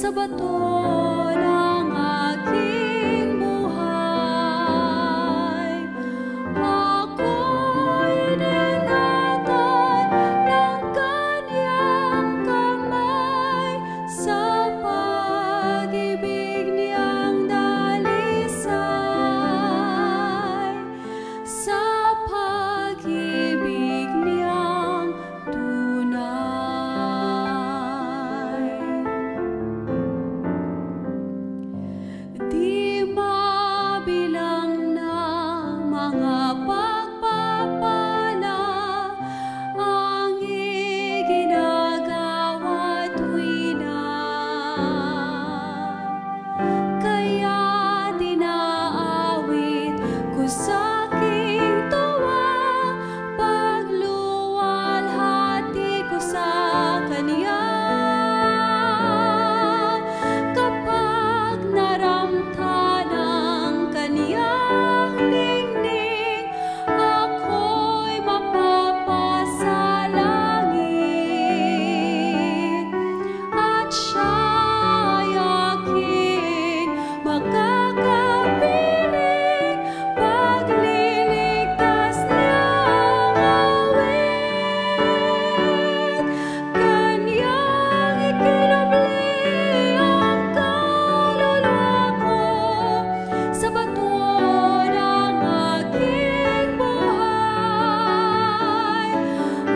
sa bato ng aking buhay. Ako'y ningatan ng kanyang kamay sa pag-ibig niyang dalisay, sa pag-ibig niyang tunay. Di mabilang ng mga pagpapala ang iginagawa tuwina, kaya dinaawit ko sa aking tuwa, pagluwalhati ko sa Kanya. Kapag naramtan ang Kanyang ningning, ako'y mapapasalangit, at siya'y aking makakapiling, pagliligtas niyang awit. Kanyang ikinubli ang kaluluwa ko sa bato ng aking buhay.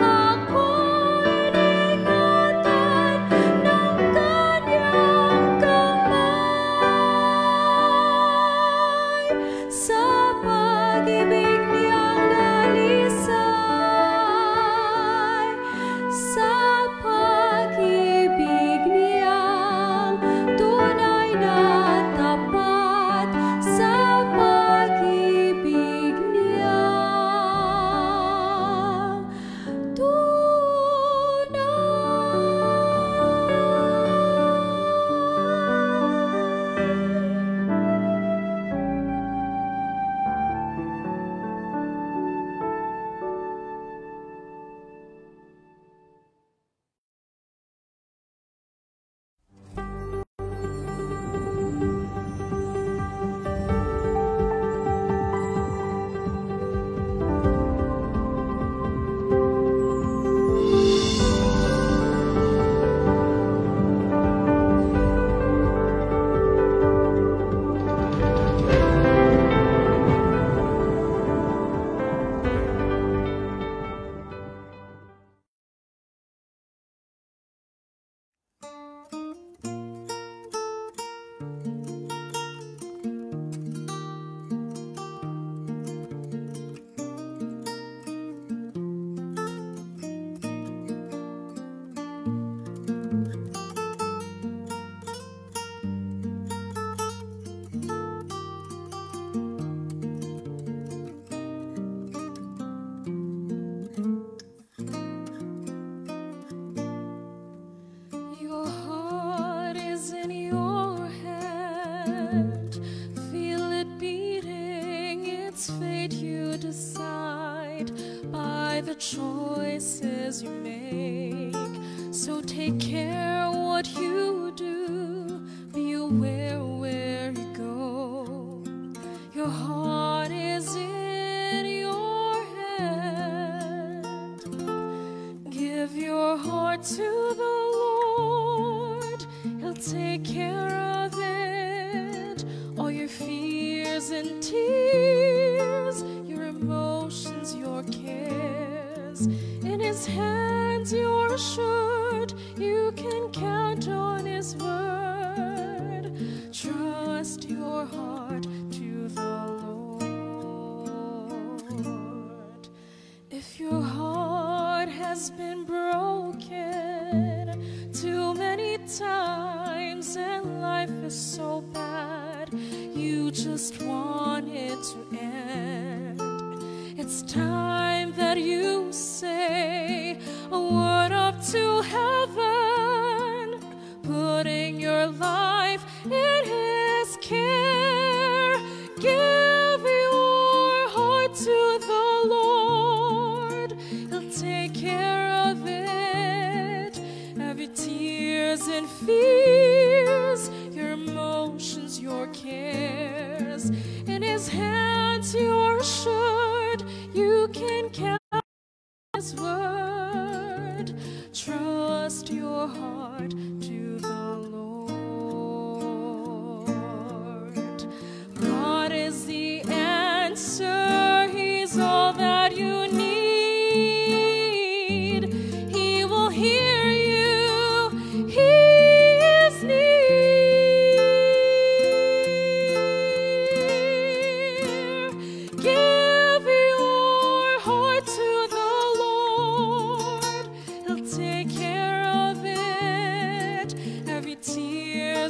Ako'y ningatan ng kanyang kamay sa pag-ibig niyang dalisay, sa pag-ibig niyang tunay na tapat, sa pag-ibig niyang Your heart is in your hand. Feel it beating, its fate you decide by the choices you make. So take care what you do, be aware where you go. Your heart is in your hand. Give your heart to the Lord, He'll take care of it. All your fears and tears, your emotions, your cares, in His hands you're assured. You can count on His word. Trust your heart to the Lord. If your heart has been broken too many times and life is so bad, you just want it to end, it's time that you say a word up to heaven, putting your life in His care. Give your heart to the Lord, He'll take care of it. Every tears and fear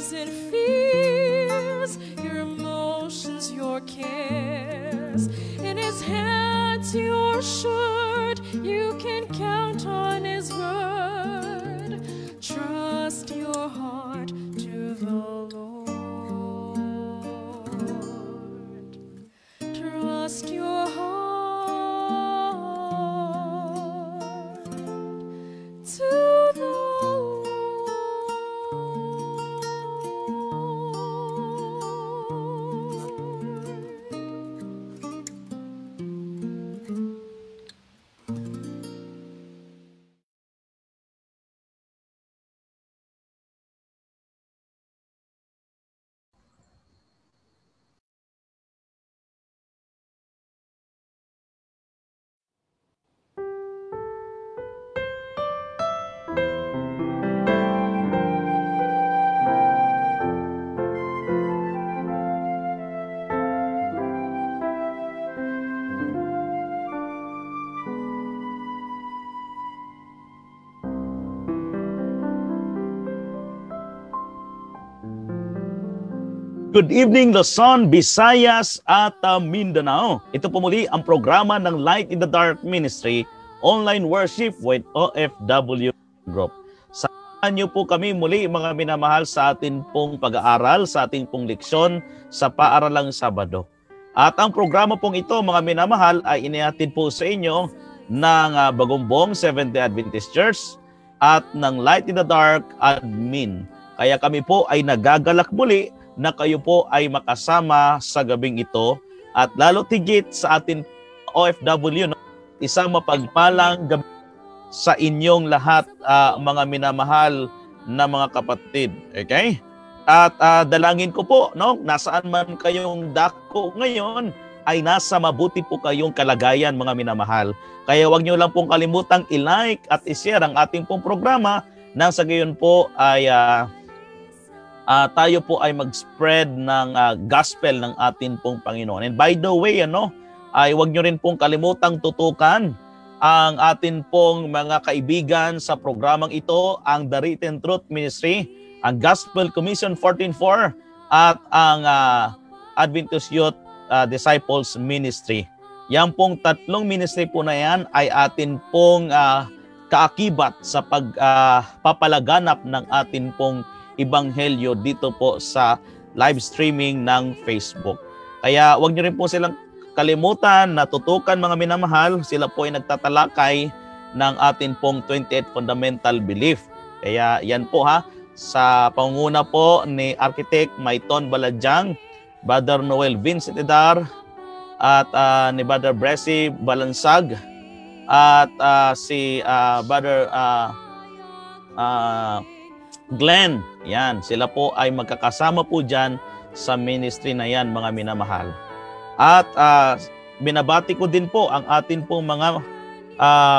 doubts and fears, your emotions, your cares. In His hands you're assured you can count on His word. Trust your heart to the Lord. Trust your heart to the Lord. Good evening Luzon, Visayas at Mindanao. Ito po muli ang programa ng Light in the Dark Ministry, Online Worship with OFW Group. Samahan niyo po kami muli mga minamahal sa atin pong pag-aaral, sa ating pong leksyon sa Paaralang Sabado. At ang programa pong ito mga minamahal ay inihatid po sa inyo ng Bagumbong Seventh-day Adventist Church at ng Light in the Dark Admin. Kaya kami po ay nagagalak muli na kayo po ay makasama sa gabing ito at lalo tigit sa atin OFW, isang mapagpalang gabi sa inyong lahat mga minamahal na mga kapatid. Okay? At dalangin ko po, nasaan man kayong dako ngayon, ay nasa mabuti po kayong kalagayan mga minamahal. Kaya wag nyo lang pong kalimutang i-like at i-share ang ating pong programa nang sa gayon po ay tayo po ay mag-spread ng gospel ng atin pong Panginoon. And by the way, ay huwag nyo rin pong kalimutang tutukan ang atin pong mga kaibigan sa programang ito, ang The Written Truth Ministry, ang Gospel Commission 14.4 at ang Adventist Youth Disciples Ministry. Yan pong tatlong ministry po na yan ay atin pong kaakibat sa pagpapalaganap ng atin pong Ebanghelyo dito po sa live streaming ng Facebook. Kaya wag niyo rin po silang kalimutan na tutukan mga minamahal. Sila po ay nagtatalakay ng atin pong 28 Fundamental Belief. Kaya yan po sa pangunguna po ni Architect Maiton Baladyang, Brother Noel Vincent Edar, at ni Brother Bressy Balansag, at si Brother Glenn. Yan, sila po ay magkakasama po dyan sa ministry na yan mga minamahal. At binabati ko din po ang atin pong mga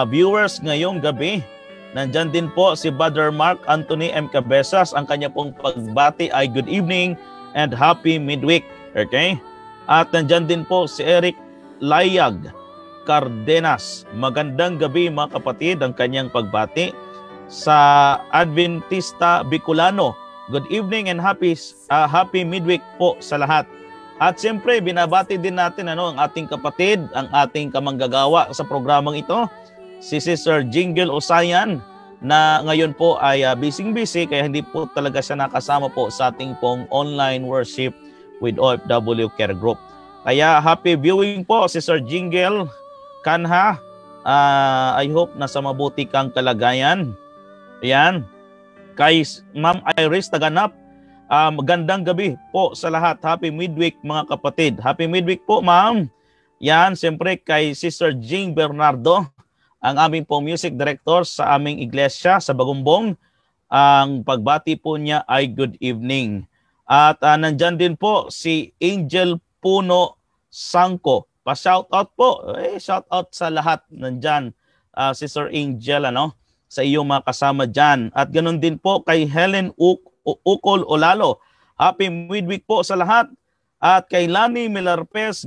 viewers ngayong gabi. Nandyan din po si Brother Mark Anthony M. Cabezas. Ang kanya pong pagbati ay good evening and happy midweek. Okay? At nandyan din po si Eric Layag Cardenas. Magandang gabi mga kapatid, ang kanyang pagbati. Sa Adventista Bicolano, good evening and happy midweek po sa lahat. At siyempre, binabati din natin ang ating kapatid, ang ating kamanggagawa sa programang ito, si Sister Jingle Osayan, na ngayon po ay busy kaya hindi po talaga siya nakasama po sa ating pong online worship with OFW Care Group. Kaya happy viewing po, Sister Jingle Kanha. I hope nasa mabuti kang kalagayan. Ayan. Kay Ma'am Iris Taganap, magandang gabi po sa lahat. Happy midweek mga kapatid. Happy midweek po ma'am. Yan, siyempre kay Sister Jing Bernardo, ang aming pong music director sa aming iglesia sa Bagumbong. Ang pagbati po niya ay good evening. At nandyan din po si Angel Puno Sangko. Pa-shoutout po. Shoutout sa lahat nandyan. Sister Angel, sa iyong mga kasama dyan. At ganoon din po kay Helen Ukol Olalo. Happy midweek po sa lahat. At kay Lani Milarpes,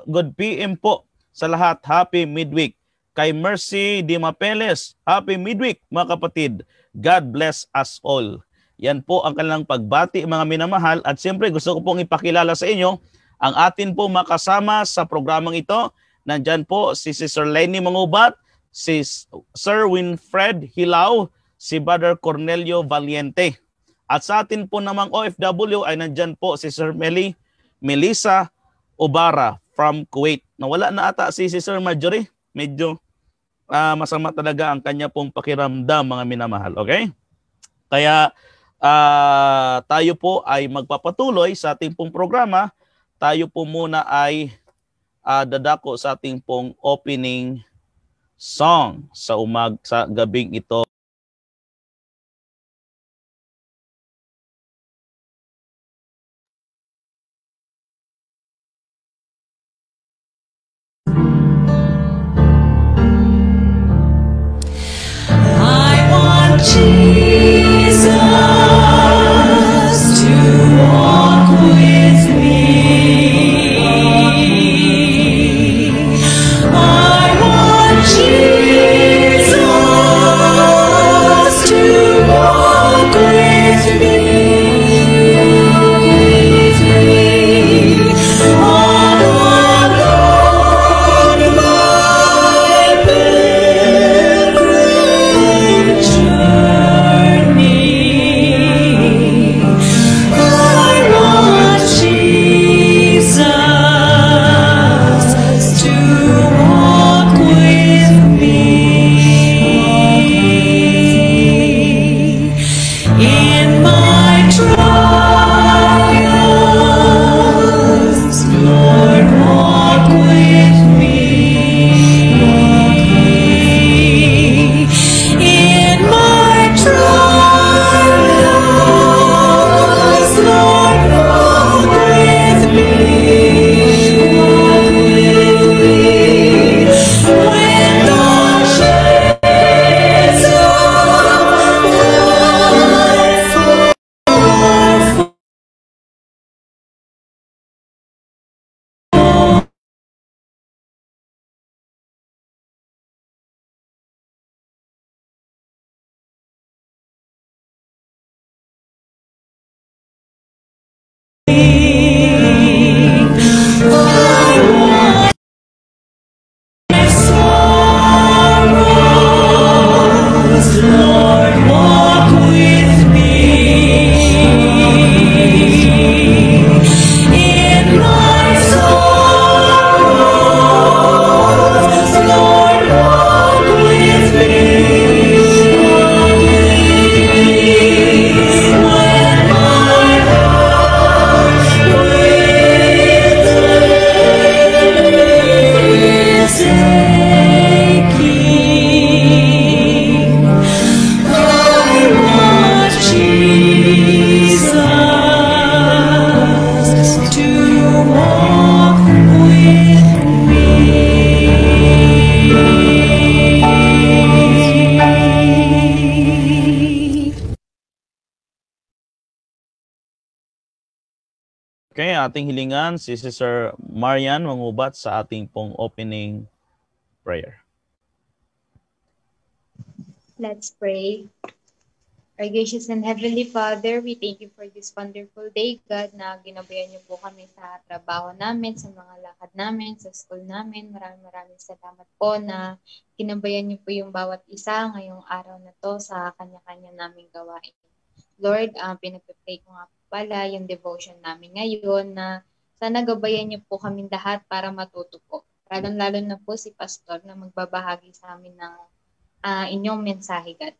good PM po sa lahat. Happy midweek. Kay Mercy Dimapeles, happy midweek mga kapatid. God bless us all. Yan po ang kanilang pagbati, mga minamahal. At siyempre gusto ko pong ipakilala sa inyo ang atin po makasama sa programang ito. Nandyan po si Sister Lenny Mangubat, si Sir Winfred Hilaw, si Brother Cornelio Valiente. At sa atin po namang OFW ay nandyan po si Sir Melissa Obara from Kuwait. Nawala na ata si Sister Marjorie. Medyo masama talaga ang kanya pong pakiramdam, mga minamahal. Okay? Kaya tayo po ay magpapatuloy sa ating pong programa. Tayo po muna ay dadako sa ating pong opening song sa gabing ito. I want Jesus to walk with me. I want Jesus to walk with me. All along my pilgrim journey, I want Jesus to walk with me in my trials. Lord, walk with me in my trials. Lord, walk with me. When the shades of life are sorrows, Lord, walk with me. In my sorrows, Lord, walk with me. When my heart is aching, I want Jesus to walk with me. Okay, ating hilingan si Sister Marian Mangubat sa ating pong opening prayer. Let's pray. Our gracious and Heavenly Father, we thank you for this wonderful day, God, na ginabayan niyo po kami sa trabaho namin, sa mga lakad namin, sa school namin. Maraming salamat po na ginabayan niyo po yung bawat isa ngayong araw na to sa kanya-kanya naming gawain. Lord, pinagpipray ko nga po pala yung devotion namin ngayon na sana gabayan niyo po kami lahat para matuto po. Lalo na po si Pastor na magbabahagi sa amin ng inyong mensahe, God.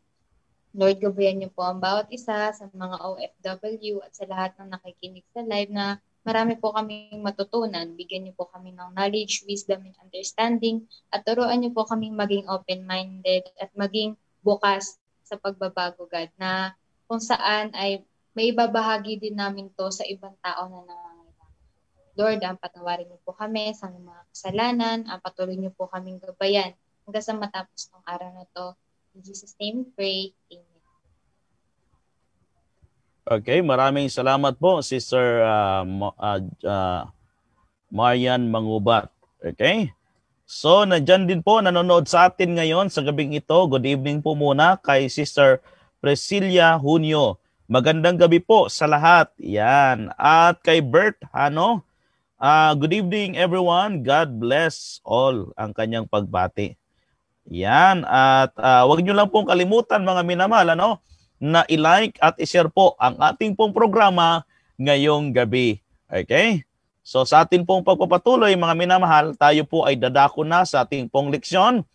Lord, gabayan niyo po ang bawat isa sa mga OFW at sa lahat ng nakikinig sa live na marami po kaming matutunan. Bigyan niyo po kami ng knowledge, wisdom, and understanding at turuan niyo po kaming maging open-minded at maging bukas sa pagbabago, God, na kung saan ay may ibabahagi din namin to sa ibang tao na nangangailangan. Lord, patawarin niyo po kami sa mga kasalanan, patuloy niyo po kaming gabayan hanggang sa matapos ng araw na to. In Jesus' name we pray. Amen. Okay, maraming salamat po, Sister Marian Mangubat. Okay? So, nandyan din po, nanonood sa atin ngayon sa gabing ito. Good evening po muna kay Sister Priscilla Junio Magandang gabi po sa lahat. Yan. At kay Bert Hano, good evening everyone. God bless all ang kanyang pagbati. Yan. At wag nyo lang pong kalimutan mga minamahal, na i-like at i-share po ang ating pong programa ngayong gabi. Okay? So sa ating pong pagpapatuloy mga minamahal, tayo po ay dadako na sa ating pong leksyon.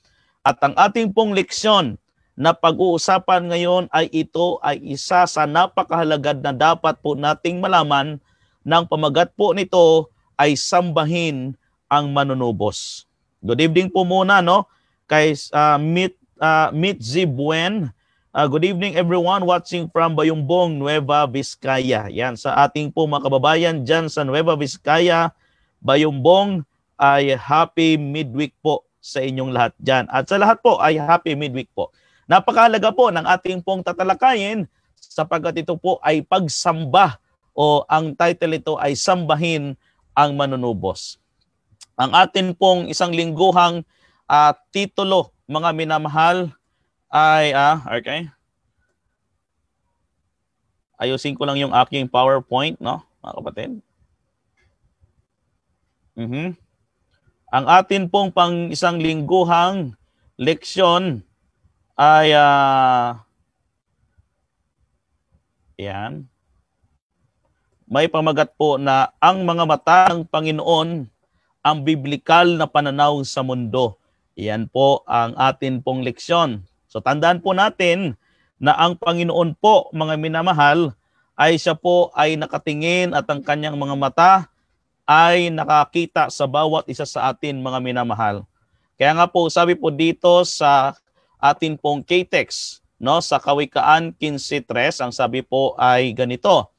At ang ating pong leksyon na pag-uusapan ngayon ay ito ay isa sa napakahalagad na dapat po nating malaman. Ng pamagat po nito ay sambahin ang manunubos. Good evening po muna kay Mitzi Buen. Good evening everyone watching from Bayumbong, Nueva Vizcaya. Yan sa ating po mga kababayan dyan sa Nueva Vizcaya, Bayumbong ay happy midweek po sa inyong lahat dyan. At sa lahat po ay happy midweek po. Napakahalaga po ng ating pong tatalakayin sapagkat ito po ay pagsamba o ang title ito ay sambahin ang manunubos. Ang atin pong isang lingguhang titulo mga minamahal ay, okay. Ayusin ko lang yung aking PowerPoint, mga kapatid. Ang atin pong pang isang lingguhang leksyon ay, yan. May pamagat po na ang mga mata ng Panginoon, ang biblikal na pananaw sa mundo. Yan po ang atin pong leksyon. So tandaan po natin na ang Panginoon po, mga minamahal, ay siya po ay nakatingin at ang kanyang mga mata ay nakakita sa bawat isa sa atin, mga minamahal. Kaya nga po, sabi po dito sa atin pong K-text, sa Kawikaan 15:3, ang sabi po ay ganito.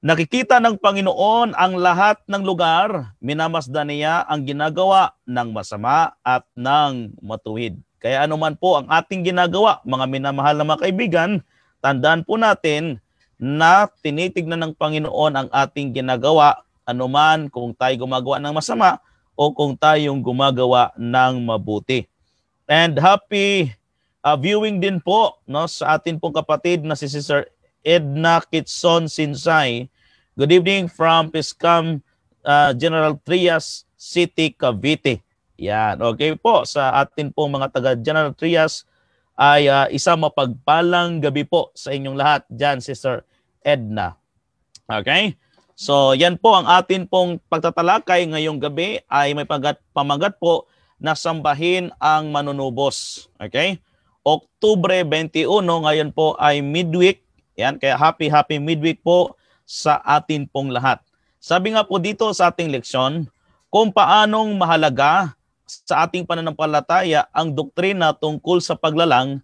Nakikita ng Panginoon ang lahat ng lugar, minamasdan niya ang ginagawa ng masama at ng matuwid. Kaya anuman po ang ating ginagawa, mga minamahal na mga kaibigan, tandaan po natin na tinitignan ng Panginoon ang ating ginagawa, anuman kung tayo gumagawa ng masama o kung tayong gumagawa ng mabuti. And happy viewing din po sa atin pong kapatid na si Sister Edna Kitson Sinsay. Good evening from Piscam, General Trias City, Cavite. Yan, okay po. Sa atin pong mga taga General Trias ay isa mapagpalang gabi po sa inyong lahat dyan, Sister Edna. Okay? So yan po ang atin pong pagtatalakay ngayong gabi ay may pamagat po na sambahin ang manunubos. Okay? Oktubre 21, ngayon po ay midweek. Yan, kaya happy midweek po sa atin pong lahat. Sabi nga po dito sa ating leksyon, kung paanong mahalaga sa ating pananampalataya ang doktrina tungkol sa paglalang,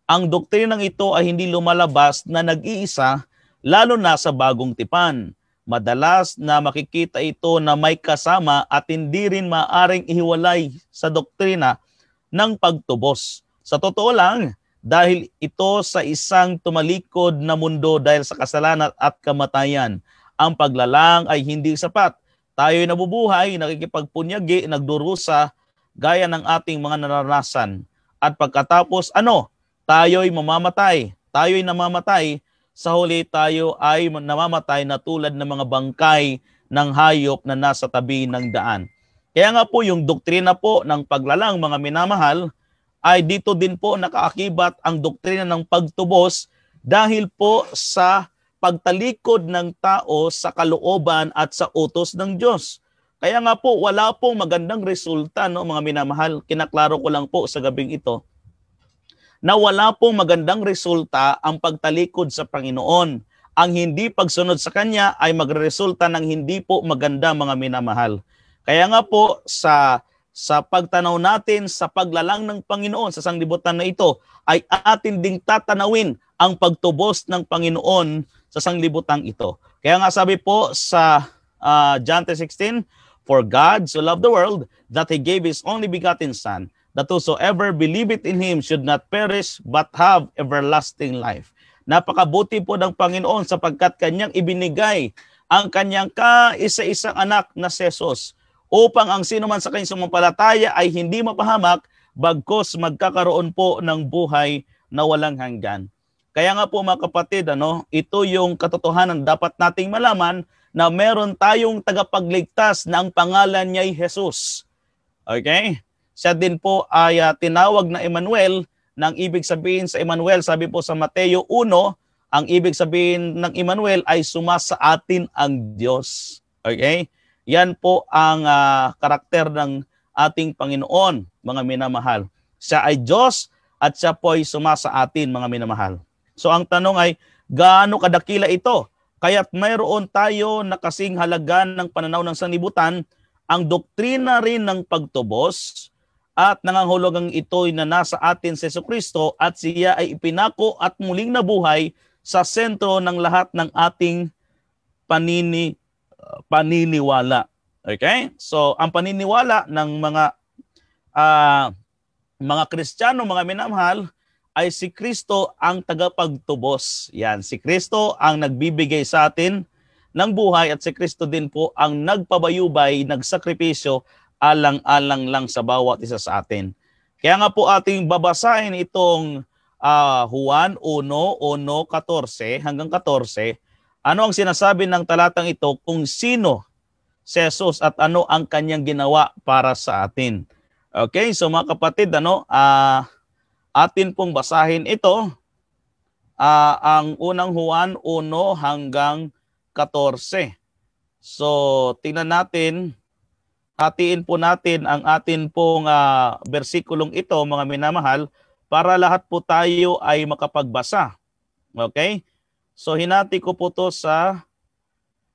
ang doktrinang ito ay hindi lumalabas na nag-iisa, lalo na sa bagong tipan. Madalas na makikita ito na may kasama at hindi rin maaring ihiwalay sa doktrina ng pagtubos. Sa totoo lang, dahil ito sa isang tumalikod na mundo dahil sa kasalanan at kamatayan, ang paglalang ay hindi sapat. Tayo'y nabubuhay, nakikipagpunyagi, nagdurusa, gaya ng ating mga naranasan. At pagkatapos, tayo'y mamamatay. Tayo'y namamatay. Sa huli, tayo ay namamatay na tulad ng mga bangkay ng hayop na nasa tabi ng daan. Kaya nga po yung doktrina po ng paglalang, mga minamahal, ay dito din po nakaakibat ang doktrina ng pagtubos dahil po sa pagtalikod ng tao sa kalooban at sa utos ng Diyos. Kaya nga po, wala pong magandang resulta, mga minamahal. Kinaklaro ko lang po sa gabing ito na wala pong magandang resulta ang pagtalikod sa Panginoon. Ang hindi pagsunod sa Kanya ay magresulta ng hindi po maganda, mga minamahal. Kaya nga po, sa pagtanaw natin sa paglalang ng Panginoon sa sanglibutan na ito, ay atin ding tatanawin ang pagtubos ng Panginoon sa sanglibutan ito. Kaya nga sabi po sa John 3:16, For God so loved the world that He gave His only begotten Son, that whosoever believeth in Him should not perish but have everlasting life. Napakabuti po ng Panginoon sapagkat Kanyang ibinigay ang Kanyang kaisa-isang anak na si Jesus upang ang sino man sa Kanyang sumampalataya ay hindi mapahamak bagkos magkakaroon po ng buhay na walang hanggan. Kaya nga po mga kapatid, ito yung katotohanan dapat nating malaman na meron tayong tagapagligtas na ang pangalan niya ay Jesus. Okay? Siya din po ay tinawag na Emmanuel, nang ibig sabihin sa Emmanuel, sabi po sa Mateo 1, ang ibig sabihin ng Emmanuel ay sumasa atin ang Diyos. Okay? Yan po ang karakter ng ating Panginoon, mga minamahal. Siya ay Diyos at siya po ay sumasa atin, mga minamahal. So ang tanong ay, gaano kadakila ito? Kaya't mayroon tayo na kasing halaga ng pananaw ng sanlibutan, ang doktrina rin ng pagtubos at nangangahulugang ito'y na nasa atin si Jesucristo at siya ay ipinako at muling nabuhay sa sentro ng lahat ng ating paniniwala. Okay? So ang paniniwala ng mga Kristiyano, mga minamahal, ay si Kristo ang tagapagtubos. Yan, si Kristo ang nagbibigay sa atin ng buhay at si Kristo din po ang nagpabayubay, nagsakripisyo alang-alang lang sa bawat isa sa atin. Kaya nga po ating babasahin itong Juan 1:14 hanggang 14. Ano ang sinasabi ng talatang ito kung sino si Jesus at ano ang kanyang ginawa para sa atin. Okay, so mga kapatid, atin pong basahin ito, ang unang Juan 1 hanggang 14. So, tingnan natin, hatiin po natin ang atin pong bersikulong ito, mga minamahal, para lahat po tayo ay makapagbasa. Okay? So, hinati ko po to sa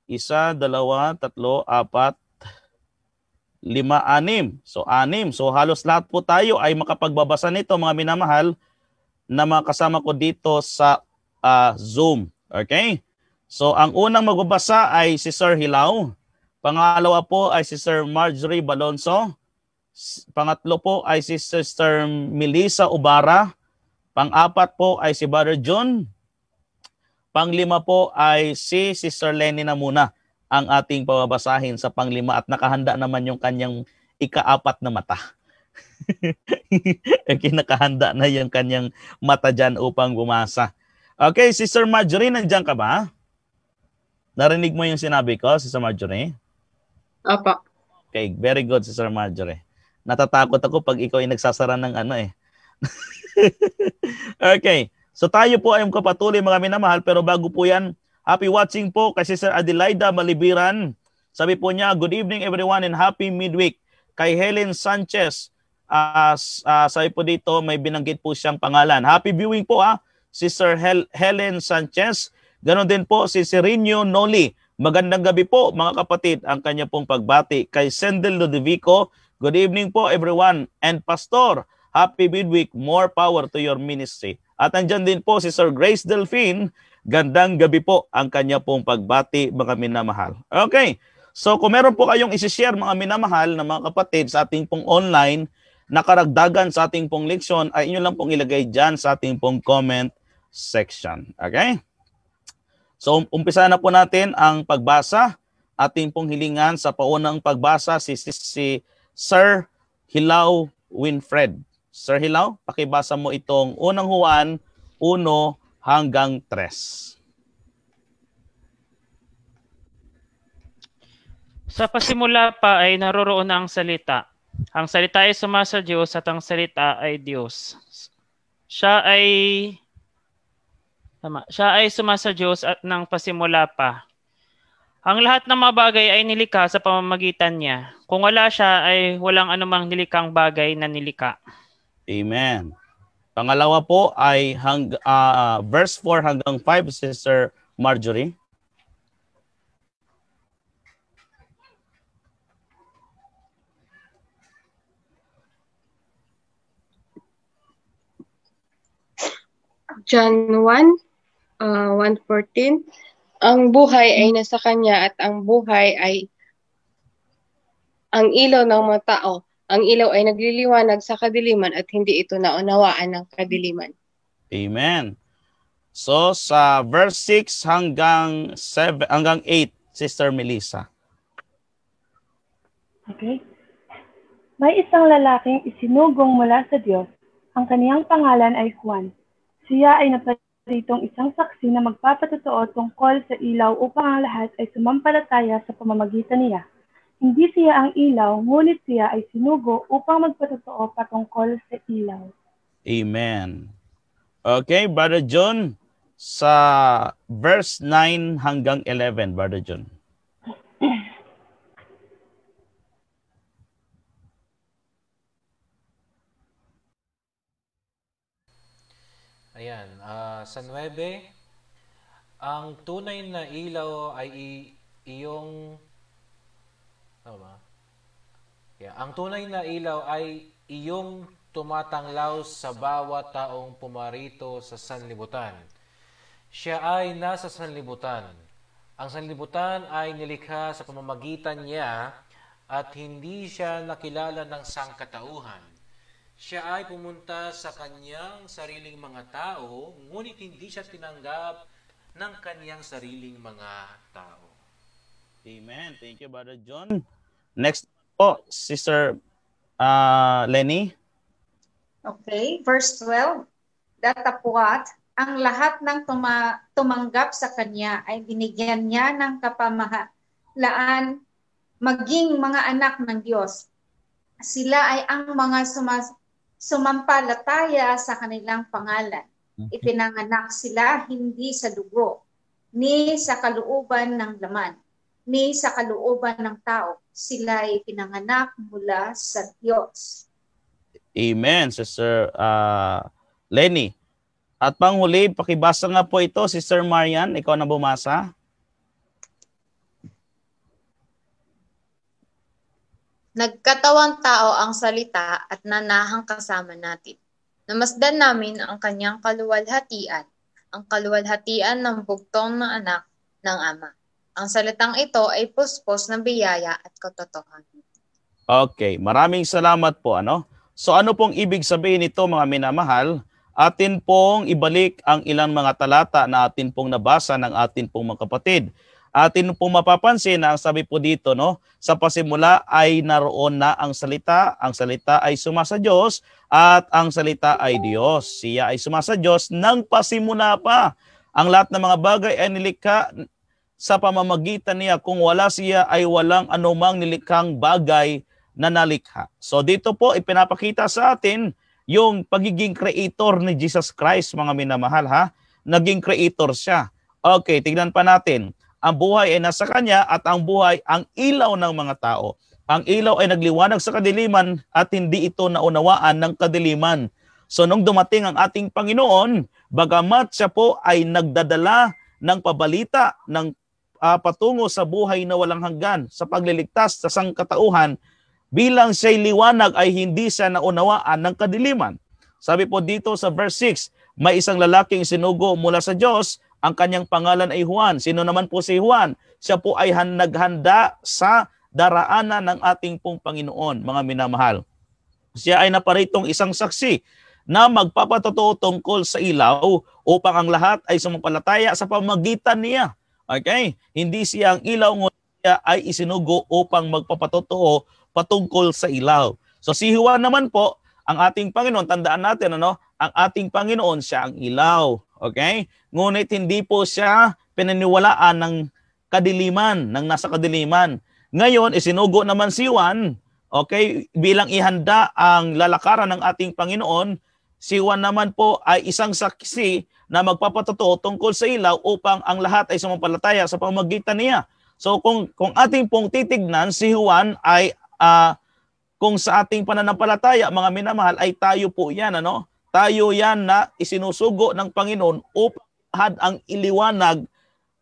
1, 2, 3, 4, 5, 6. So, 6. So, halos lahat po tayo ay makapagbabasa nito, mga minamahal, na makasama ko dito sa Zoom. Okay? So, ang unang magbabasa ay si Sir Hilaw. Pangalawa po ay si Sir Marjorie Balonso. Pangatlo po ay si Sister Melissa Ubara. Pang-apat po ay si Brother John. Pang-lima po ay si Sister Lenny na muna ang ating pababasahin sa pang-lima at nakahanda naman yung kanyang ika-4 na mata. Nakahanda na yung kanyang mata dyan upang bumasa. Okay, Sister Marjorie, nandiyan ka ba? Narinig mo yung sinabi ko, Sister Marjorie? Opo. Okay, very good, Sister Marjorie. Natatakot ako pag ikaw ay nagsasara ng Okay, so tayo po ay kapatuloy, mga minamahal, pero bago po yan, happy watching po kay Sister Adelaida Malibiran. Sabi po niya, good evening everyone and happy midweek. Kay Helen Sanchez, sabi po dito, may binanggit po siyang pangalan. Happy viewing po Sister Helen Sanchez. Ganon din po si Serino Noli. Magandang gabi po mga kapatid, ang kanya pong pagbati. Kay Sendel Ludovico, good evening po everyone. And Pastor, happy midweek, more power to your ministry. At andyan din po si Sir Grace Delphine. Gandang gabi po ang kanya pong pagbati, mga minamahal. Okay, so kung meron po kayong isi-share, mga minamahal na mga kapatid, sa ating pong online, nakaragdagan sa ating pong leksyon, ay inyo lang pong ilagay dyan sa ating pong comment section. Okay? So umpisa na po natin ang pagbasa. Ating pong hilingan sa paunang pagbasa si Sir Hilaw Winfred. Sir Hilaw, pakibasa mo itong unang Juan 1 hanggang 3. Sa pasimula pa ay naroroon na ang salita. Ang salita ay sumasa Diyos at ang salita ay Diyos. Siya ay sumasa Diyos at nang pasimula pa. Ang lahat ng mga bagay ay nilikha sa pamamagitan niya. Kung wala siya ay walang anumang nilikhang bagay na nilikha. Amen. Pangalawa po ay verse 4 hanggang 5, Sister Marjorie. John 1:14. Ang buhay ay nasa kanya at ang buhay ay ang ilaw ng mga tao. Ang ilaw ay nagliliwanag sa kadiliman at hindi ito naunawaan ng kadiliman. Amen. So sa verse 6 hanggang 8, Sister Melissa. Okay. May isang lalaking isinugong mula sa Diyos. Ang kaniyang pangalan ay Juan. Siya ay napadala Itong isang saksi na magpapatotoo tungkol sa ilaw upang ang lahat ay sumampalataya sa pamamagitan niya. Hindi siya ang ilaw, ngunit siya ay sinugo upang magpatotoo patungkol sa ilaw. Amen. Okay, Brother John, sa verse 9 hanggang 11, Brother John. Ayan, sa 9, ang tunay na ilaw ay iyong ang tunay na ilaw ay iyong tumatanglaw sa bawat taong pumarito sa sanlibutan. Siya ay nasa sanlibutan. Ang sanlibutan ay nilikha sa pamamagitan niya at hindi siya nakilala ng sangkatauhan. Siya ay pumunta sa kanyang sariling mga tao, ngunit hindi siya tinanggap ng kanyang sariling mga tao. Amen. Thank you, Brother John. Next po, Sister Lenny. Okay, verse 12. Datapwat, ang lahat ng tumanggap sa kanya ay binigyan niya ng kapamahalaan maging mga anak ng Diyos. Sila ay ang mga sumampalataya sa kanilang pangalan. Ipinanganak sila hindi sa dugo, ni sa kalooban ng laman, ni sa kalooban ng tao. Sila ay pinanganak mula sa Diyos. Amen, Sister Lenny. At panghuli, pakibasa nga po ito, Sister Marian, ikaw na bumasa. Nagkatawang tao ang salita at nanahang kasama natin. Namasdan namin ang kanyang kaluwalhatian, ang kaluwalhatian ng bugtong na anak ng Ama. Ang salitang ito ay puspos ng biyaya at katotohanan. Okay, maraming salamat po. So ano pong ibig sabihin nito, mga minamahal? Atin pong ibalik ang ilang mga talata na atin pong nabasa ng atin pong mga kapatid. Atin pong mapapansin na ang sabi po dito, sa pasimula ay naroon na ang salita ay sumasa Diyos, at ang salita ay Diyos. Siya ay sumasa Diyos nang pasimula pa. Ang lahat ng mga bagay ay nilikha sa pamamagitan niya. Kung wala siya ay walang anumang nilikhang bagay na nalikha. So dito po ipinapakita sa atin yung pagiging creator ni Jesus Christ, mga minamahal ha. Naging creator siya. Okay, tignan pa natin. Ang buhay ay nasa kanya at ang buhay ang ilaw ng mga tao. Ang ilaw ay nagliwanag sa kadiliman at hindi ito naunawaan ng kadiliman. So nung dumating ang ating Panginoon, bagamat siya po ay nagdadala ng pabalita ng patungo sa buhay na walang hanggan, sa pagliligtas sa sangkatauhan, bilang siya'y liwanag ay hindi siya naunawaan ng kadiliman. Sabi po dito sa verse 6, may isang lalaking sinugo mula sa Diyos, ang kanyang pangalan ay Juan. Sino naman po si Juan? Siya po ay naghanda sa daraanan ng ating pong Panginoon, mga minamahal. Siya ay naparitong isang saksi na magpapatotoo tungkol sa ilaw upang ang lahat ay sumampalataya sa pamamagitan niya. Okay? Hindi siya ang ilaw, ngunit siya ay isinugo upang magpapatotoo patungkol sa ilaw. So si Juan naman po, ang ating Panginoon, tandaan natin, ang ating Panginoon, siya ang ilaw. Okay? Ngunit hindi po siya pinaniwalaan ng kadiliman, ng nasa kadiliman. Ngayon, isinugo naman si Juan, okay, bilang ihanda ang lalakaran ng ating Panginoon. Si Juan naman po ay isang saksi na magpapatotoo tungkol sa ilaw upang ang lahat ay sumampalataya sa pamamagitan niya. So kung ating pong titignan, si Juan ay kung sa ating pananampalataya, mga minamahal, ay tayo po yan, Tayo yan na isinusugo ng Panginoon upang ang iliwanag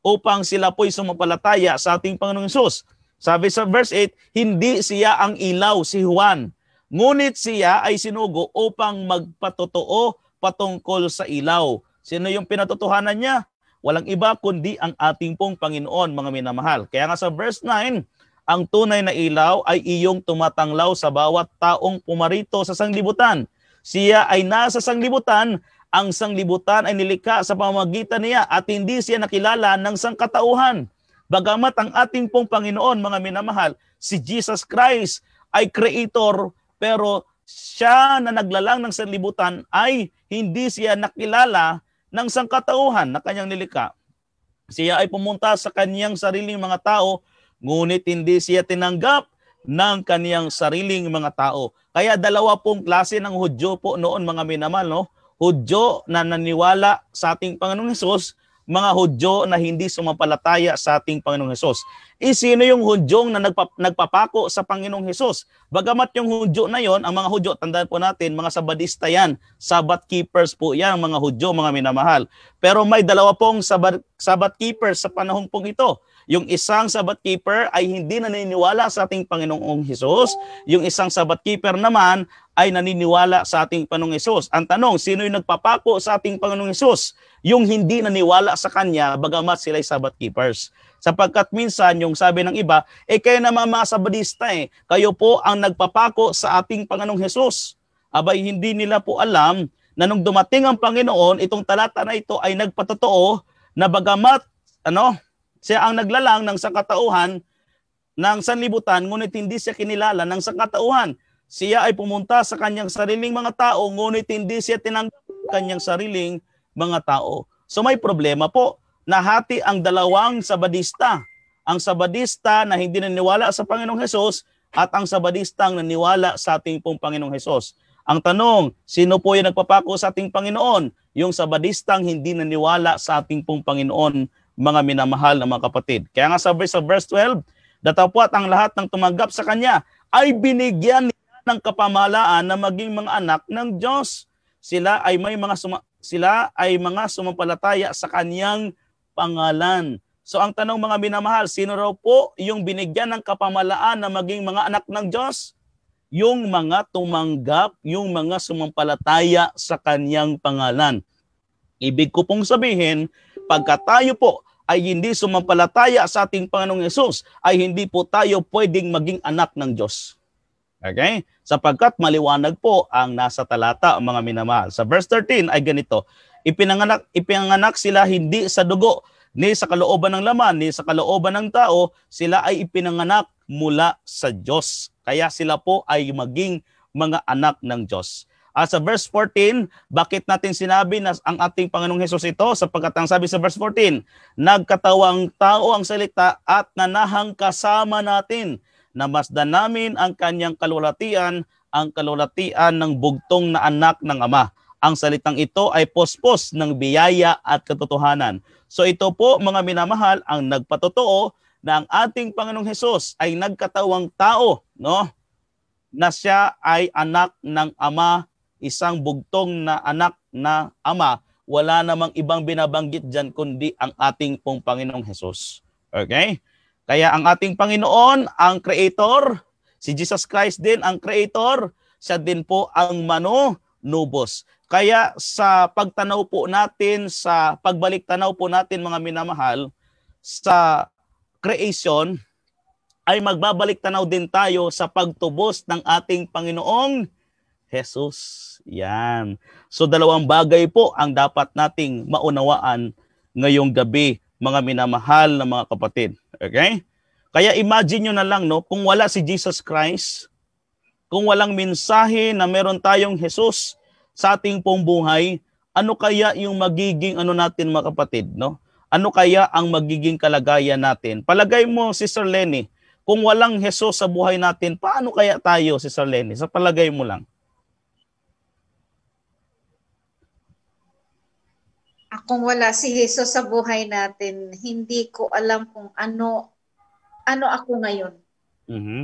upang sila po'y sumampalataya sa ating Panginoong Hesus. Sabi sa verse 8, hindi siya ang ilaw, si Juan. Ngunit siya ay sinugo upang magpatotoo patungkol sa ilaw. Sino yung pinatotohanan niya? Walang iba kundi ang ating pong Panginoon, mga minamahal. Kaya nga sa verse 9, ang tunay na ilaw ay iyong tumatanglaw sa bawat taong pumarito sa sanglibutan. Siya ay nasa sanglibutan, ang sanglibutan ay nilikha sa pamamagitan niya at hindi siya nakilala ng sangkatauhan. Bagamat ang ating pong Panginoon, mga minamahal, si Jesus Christ ay creator, pero siya na naglalang ng sanlibutan ay hindi siya nakilala ng sangkatauhan na kanyang nilikha. Siya ay pumunta sa kanyang sariling mga tao, ngunit hindi siya tinanggap ng kaniyang sariling mga tao. Kaya dalawa pong klase ng Hudyo po noon, mga minamahal, no? Hudyo na naniwala sa ating Panginoong Hesus, mga Hudyo na hindi sumampalataya sa ating Panginoong Hesus. Sino yung Hudyong na nagpapako sa Panginoong Hesus? Bagamat yung Hudyo na yon, ang mga Hudyo, tandaan po natin, mga Sabadista yan, Sabbath keepers po yan, mga Hudyo, mga minamahal. Pero may dalawa pong Sabbath keepers sa panahon pong ito. Yung isang Sabbath keeper ay hindi naniniwala sa ating Panginoong Hesus. Yung isang Sabbath keeper naman ay naniniwala sa ating Panginoong Hesus. Ang tanong, sino yung nagpapako sa ating Panginoong Hesus? Yung hindi naniwala sa Kanya, bagamat sila'y Sabbath keepers. Sapagkat minsan, yung sabi ng iba, kayo naman mga Sabadista kayo po ang nagpapako sa ating Panginoong Hesus. Abay, hindi nila po alam na nung dumating ang Panginoon, itong talata na ito ay nagpatotoo na bagamat, siya ang naglalang ng sangkatauhan ng sanlibutan, ngunit hindi siya kinilala ng sangkatauhan. Siya ay pumunta sa kanyang sariling mga tao, ngunit hindi siya tinanggap ng kanyang sariling mga tao. So may problema po. Nahati ang dalawang Sabadista. Ang Sabadista na hindi naniwala sa Panginoong Hesus at ang Sabadistang naniwala sa ating pong Panginoong Hesus. Ang tanong, sino po yung nagpapako sa ating Panginoon? Yung Sabadistang hindi naniwala sa ating pong Panginoon, mga minamahal na mga kapatid. Kaya nga sabi sa verse 12, datapwat ang lahat ng tumanggap sa Kanya ay binigyan niya ng kapamahalaan na maging mga anak ng Diyos. Sila ay mga sumampalataya sa Kanyang pangalan. So ang tanong, mga minamahal, sino raw po yung binigyan ng kapamahalaan na maging mga anak ng Diyos? Yung mga tumanggap, yung mga sumampalataya sa Kanyang pangalan. Ibig ko pong sabihin, pagka tayo po ay hindi sumampalataya sa ating Panginoong Hesus, ay hindi po tayo pwedeng maging anak ng Diyos. Okay? Sapagkat maliwanag po ang nasa talata, mga minamahal. Sa verse 13 ay ganito, ipinanganak sila hindi sa dugo, ni sa kalooban ng laman, ni sa kalooban ng tao, sila ay ipinanganak mula sa Diyos. Kaya sila po ay maging mga anak ng Diyos. At sa verse 14, bakit natin sinabi na ang ating Panginoong Hesus ito? Sapagkat ang sabi sa verse 14, nagkatawang tao ang salita at nanahang kasama natin. Namasdan namin ang kanyang kalulatian, ang kalulatian ng bugtong na anak ng Ama. Ang salitang ito ay pospos ng biyaya at katotohanan. So ito po, mga minamahal, ang nagpatotoo na ang ating Panginoong Hesus ay nagkatawang tao, na siya ay anak ng Ama, isang bugtong na anak na Ama. Wala namang ibang binabanggit dyan kundi ang ating pong Panginoong Hesus. Okay? Kaya ang ating Panginoon, ang Creator, si Jesus Christ din ang Creator, siya din po ang manunubos. Kaya sa pagtanaw po natin, sa pagbalik tanaw po natin, mga minamahal, sa creation, ay magbabalik tanaw din tayo sa pagtubos ng ating Panginoong Jesus. Yan. So dalawang bagay po ang dapat nating maunawaan ngayong gabi, mga minamahal na mga kapatid. Okay? Kaya imagine nyo na lang, kung wala si Jesus Christ, kung walang mensahe na meron tayong Jesus sa ating pong buhay, ano kaya yung magiging natin, mga kapatid, Ano kaya ang magiging kalagayan natin? Palagay mo, Sister Lenny, kung walang Jesus sa buhay natin, paano kaya tayo, Sister Lenny? Sa palagay mo lang. Kung wala si Jesus sa buhay natin, hindi ko alam kung ano ako ngayon. Mm-hmm.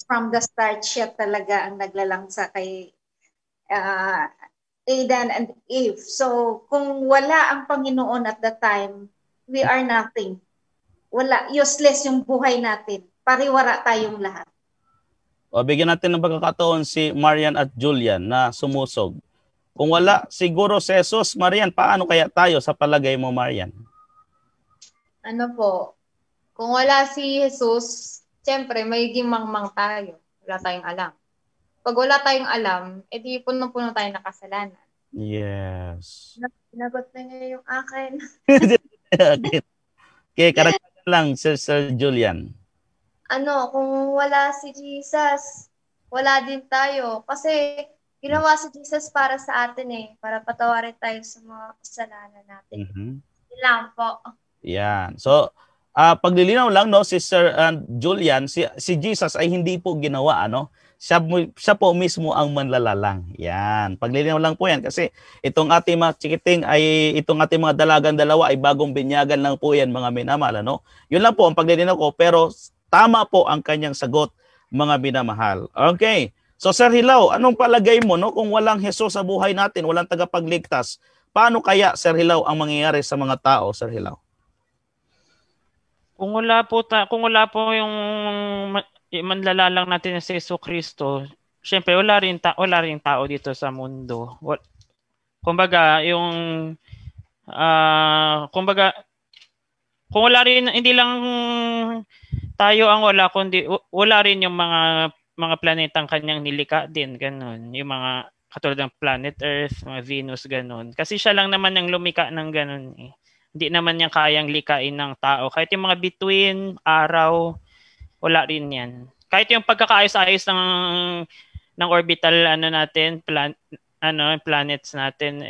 From the start, siya talaga ang naglalangsa kay Adam and Eve. So, kung wala ang Panginoon at the time, we are nothing. Wala, useless yung buhay natin. Pariwara tayong lahat. O, bigyan natin ng pagkakataon si Marian at Julian na sumusog. Kung wala siguro si Jesus, Marian, paano kaya tayo sa palagay mo, Marian? Kung wala si Jesus, siyempre, magiging mangmang tayo. Wala tayong alam. Pag wala tayong alam, edi puno-puno tayo na kasalanan. Yes. Sinagot na niya yung akin. Okay, karagdagan lang, Sir Julian. Kung wala si Jesus, wala din tayo. Kasi Ginawa si Jesus para sa atin eh, para patawarin tayo sa mga kasalanan natin. Yun lang po. Yan. So, paglilinaw lang, no, si Sir Julian, si Jesus ay hindi po ginawa, ano? Siya po mismo ang manlalalang. Yan. Paglilinaw lang po yan kasi itong ating mga chikiting itong ating mga dalagang dalawa ay bagong binyagan lang po yan, mga minamahal, ano? Yun lang po ang paglilinaw ko, pero tama po ang kanyang sagot, mga minamahal. Okay. So Sir Hilaw, anong palagay mo, no, kung walang Jesus sa buhay natin, walang tagapagligtas, paano kaya, Sir Hilaw, ang mangyayari sa mga tao, Sir Hilaw? Kung wala po yung manlalalang natin si Jesucristo, syempre wala rin tao dito sa mundo. Kumbaga kung wala rin, hindi lang tayo ang wala, kundi wala rin yung mga planetang kanyang nilikha din, ganun. Yung mga katulad ng planet Earth, mga Venus, ganun. Kasi siya lang naman yung lumikha ng ganun eh. Hindi naman niya kayang likain ng tao. Kahit yung mga bituin, araw, wala rin yan. Kahit yung pagkakaayos-ayos ng orbital planets natin,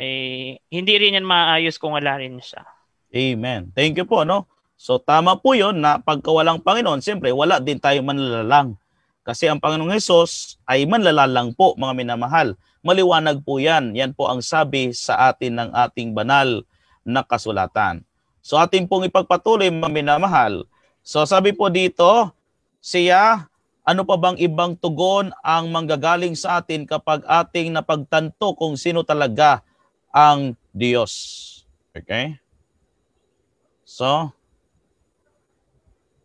hindi rin yan maayos kung wala rin siya. Amen. Thank you po, no? So tama po 'yon na pagka walang Panginoon, siyempre wala din tayo manlalalang. Kasi ang Panginoong Hesus ay manlalalang po, mga minamahal. Maliwanag po yan. Yan po ang sabi sa atin ng ating banal na kasulatan. So ating pong ipagpatuloy, mga minamahal. So sabi po dito, ano pa bang ibang tugon ang manggagaling sa atin kapag ating napagtanto kung sino talaga ang Diyos? Okay? So,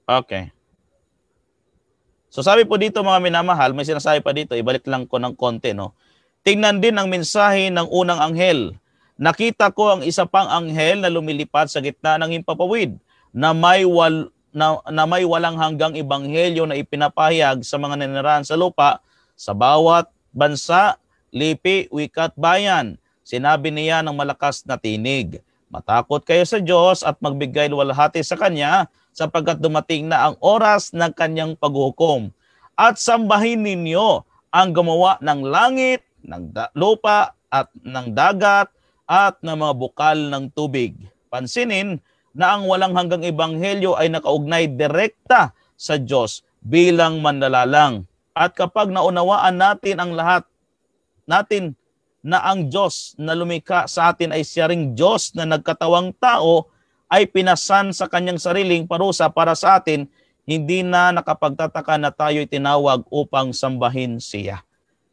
okay. So sabi po dito, mga minamahal, may sinasabi pa dito, ibalik lang ko ng konti, no? Tingnan din ang mensahe ng unang anghel. Nakita ko ang isa pang anghel na lumilipad sa gitna ng himpapawid na may walang hanggang ebanghelyo na ipinapahayag sa mga nanirahan sa lupa, sa bawat bansa, lipi, wika at bayan. Sinabi niya ng malakas na tinig, matakot kayo sa Diyos at magbigay luwalhati sa Kanya sapagkat dumating na ang oras ng Kanyang paghukom. At sambahin ninyo ang gumawa ng langit, ng lupa at ng dagat at ng mga bukal ng tubig. Pansinin na ang walang hanggang ebanghelyo ay nakaugnay direkta sa Diyos bilang manlalalang. At kapag naunawaan natin ang lahat natin na ang Diyos na lumikha sa atin ay siya ring Diyos na nagkatawang tao, ay pinasan sa kanyang sariling parusa para sa atin, hindi na nakapagtataka na tayo'y tinawag upang sambahin siya.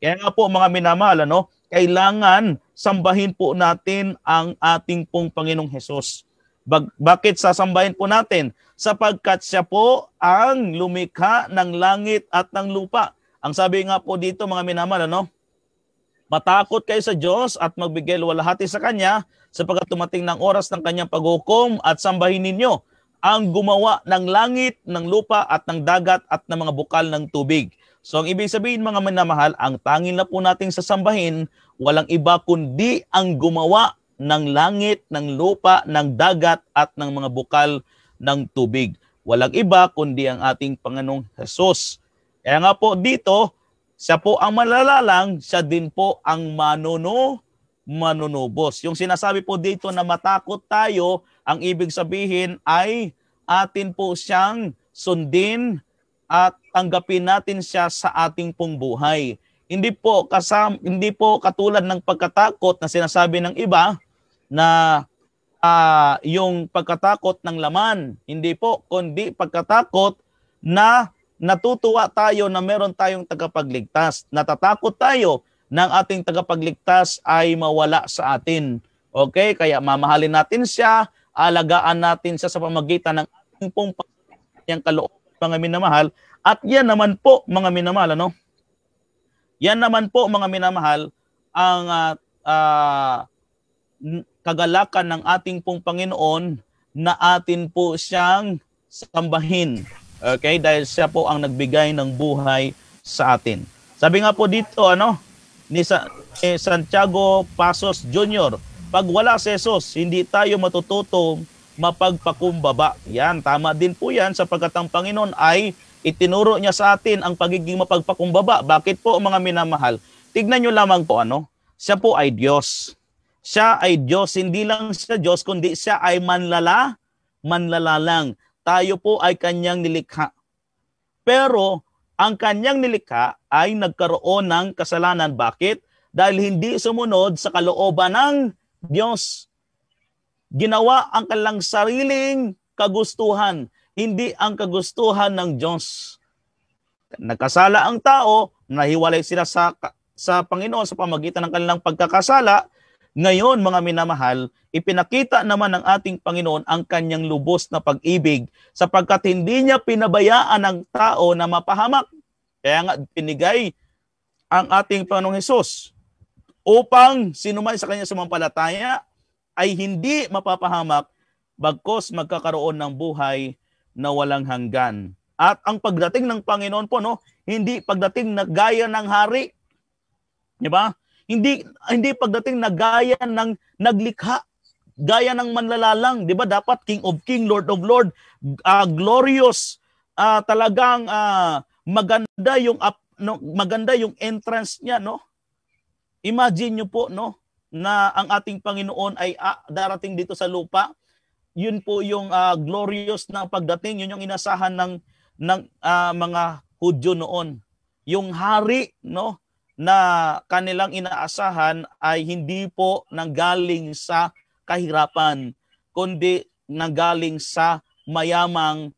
Kaya nga po, mga minamahal, kailangan sambahin po natin ang ating pong Panginoong Hesus. Bakit sasambahin po natin? Sapagkat siya po ang lumikha ng langit at ng lupa. Ang sabi nga po dito, mga minamahal, matakot kayo sa Diyos at magbigay luwalhati sa Kanya sapagkat tumating ng oras ng Kanyang paghukom at sambahin ninyo ang gumawa ng langit, ng lupa at ng dagat at ng mga bukal ng tubig. So ang ibig sabihin, mga minamahal, ang tanging na po nating sasambahin, walang iba kundi ang gumawa ng langit, ng lupa, ng dagat at ng mga bukal ng tubig. Walang iba kundi ang ating Panginoong Hesus. Kaya nga po dito, siya po ang manlalalang, siya din po ang manunubos. Yung sinasabi po dito na matakot tayo, ang ibig sabihin ay atin po siyang sundin at tanggapin natin siya sa ating pong buhay. Hindi po katulad ng pagkatakot na sinasabi ng iba na yung pagkatakot ng laman. Hindi po, kundi pagkatakot na natutuwa tayo na meron tayong tagapagligtas. Natatakot tayo ng ating tagapagligtas ay mawala sa atin. Okay? Kaya mamahalin natin siya, alagaan natin siya sa pamagitan ng ating pong pagkakanyang kalooban, mga minamahal. At yan naman po, mga minamahal, yan naman po, mga minamahal, ang kagalakan ng ating pong Panginoon na atin po siyang sambahin. Okay? Dahil siya po ang nagbigay ng buhay sa atin. Sabi nga po dito, ni Santiago Pasos Jr., pag wala si Jesus, hindi tayo matututo mapagpakumbaba. Yan, tama din po yan sapagkat ang Panginoon ay itinuro niya sa atin ang pagiging mapagpakumbaba. Bakit po, mga minamahal? tignan nyo lamang po siya po ay Diyos. Siya ay Diyos, hindi lang siya Diyos, kundi siya ay manlala lang. Tayo po ay kanyang nilikha. Pero ang kanyang nilikha ay nagkaroon ng kasalanan. Bakit? Dahil hindi sumunod sa kalooban ng Diyos. Ginawa ang kanilang sariling kagustuhan, hindi ang kagustuhan ng Diyos. Nagkasala ang tao, nahiwalay sila sa Panginoon sa pamagitan ng kanilang pagkakasala. Ngayon, mga minamahal, ipinakita naman ng ating Panginoon ang kanyang lubos na pag-ibig sapagkat hindi niya pinabayaan ang tao na mapahamak. Kaya nga pinigay ang ating Panginoong Hesus upang sinuman sa kanya sumampalataya ay hindi mapapahamak bagkos magkakaroon ng buhay na walang hanggan. At ang pagdating ng Panginoon po, hindi pagdating na gaya ng hari. Di ba? Hindi pagdating na gaya ng naglikha, gaya ng manlalalang. Di ba? Dapat King of King, Lord of Lord, glorious, talagang maganda yung entrance niya, Imagine nyo po, na ang ating Panginoon ay darating dito sa lupa. Yun po yung glorious na pagdating, yun yung inasahan ng mga Hudyo noon. Yung hari, na kanilang inaasahan ay hindi po nanggaling sa kahirapan, kundi nanggaling sa mayamang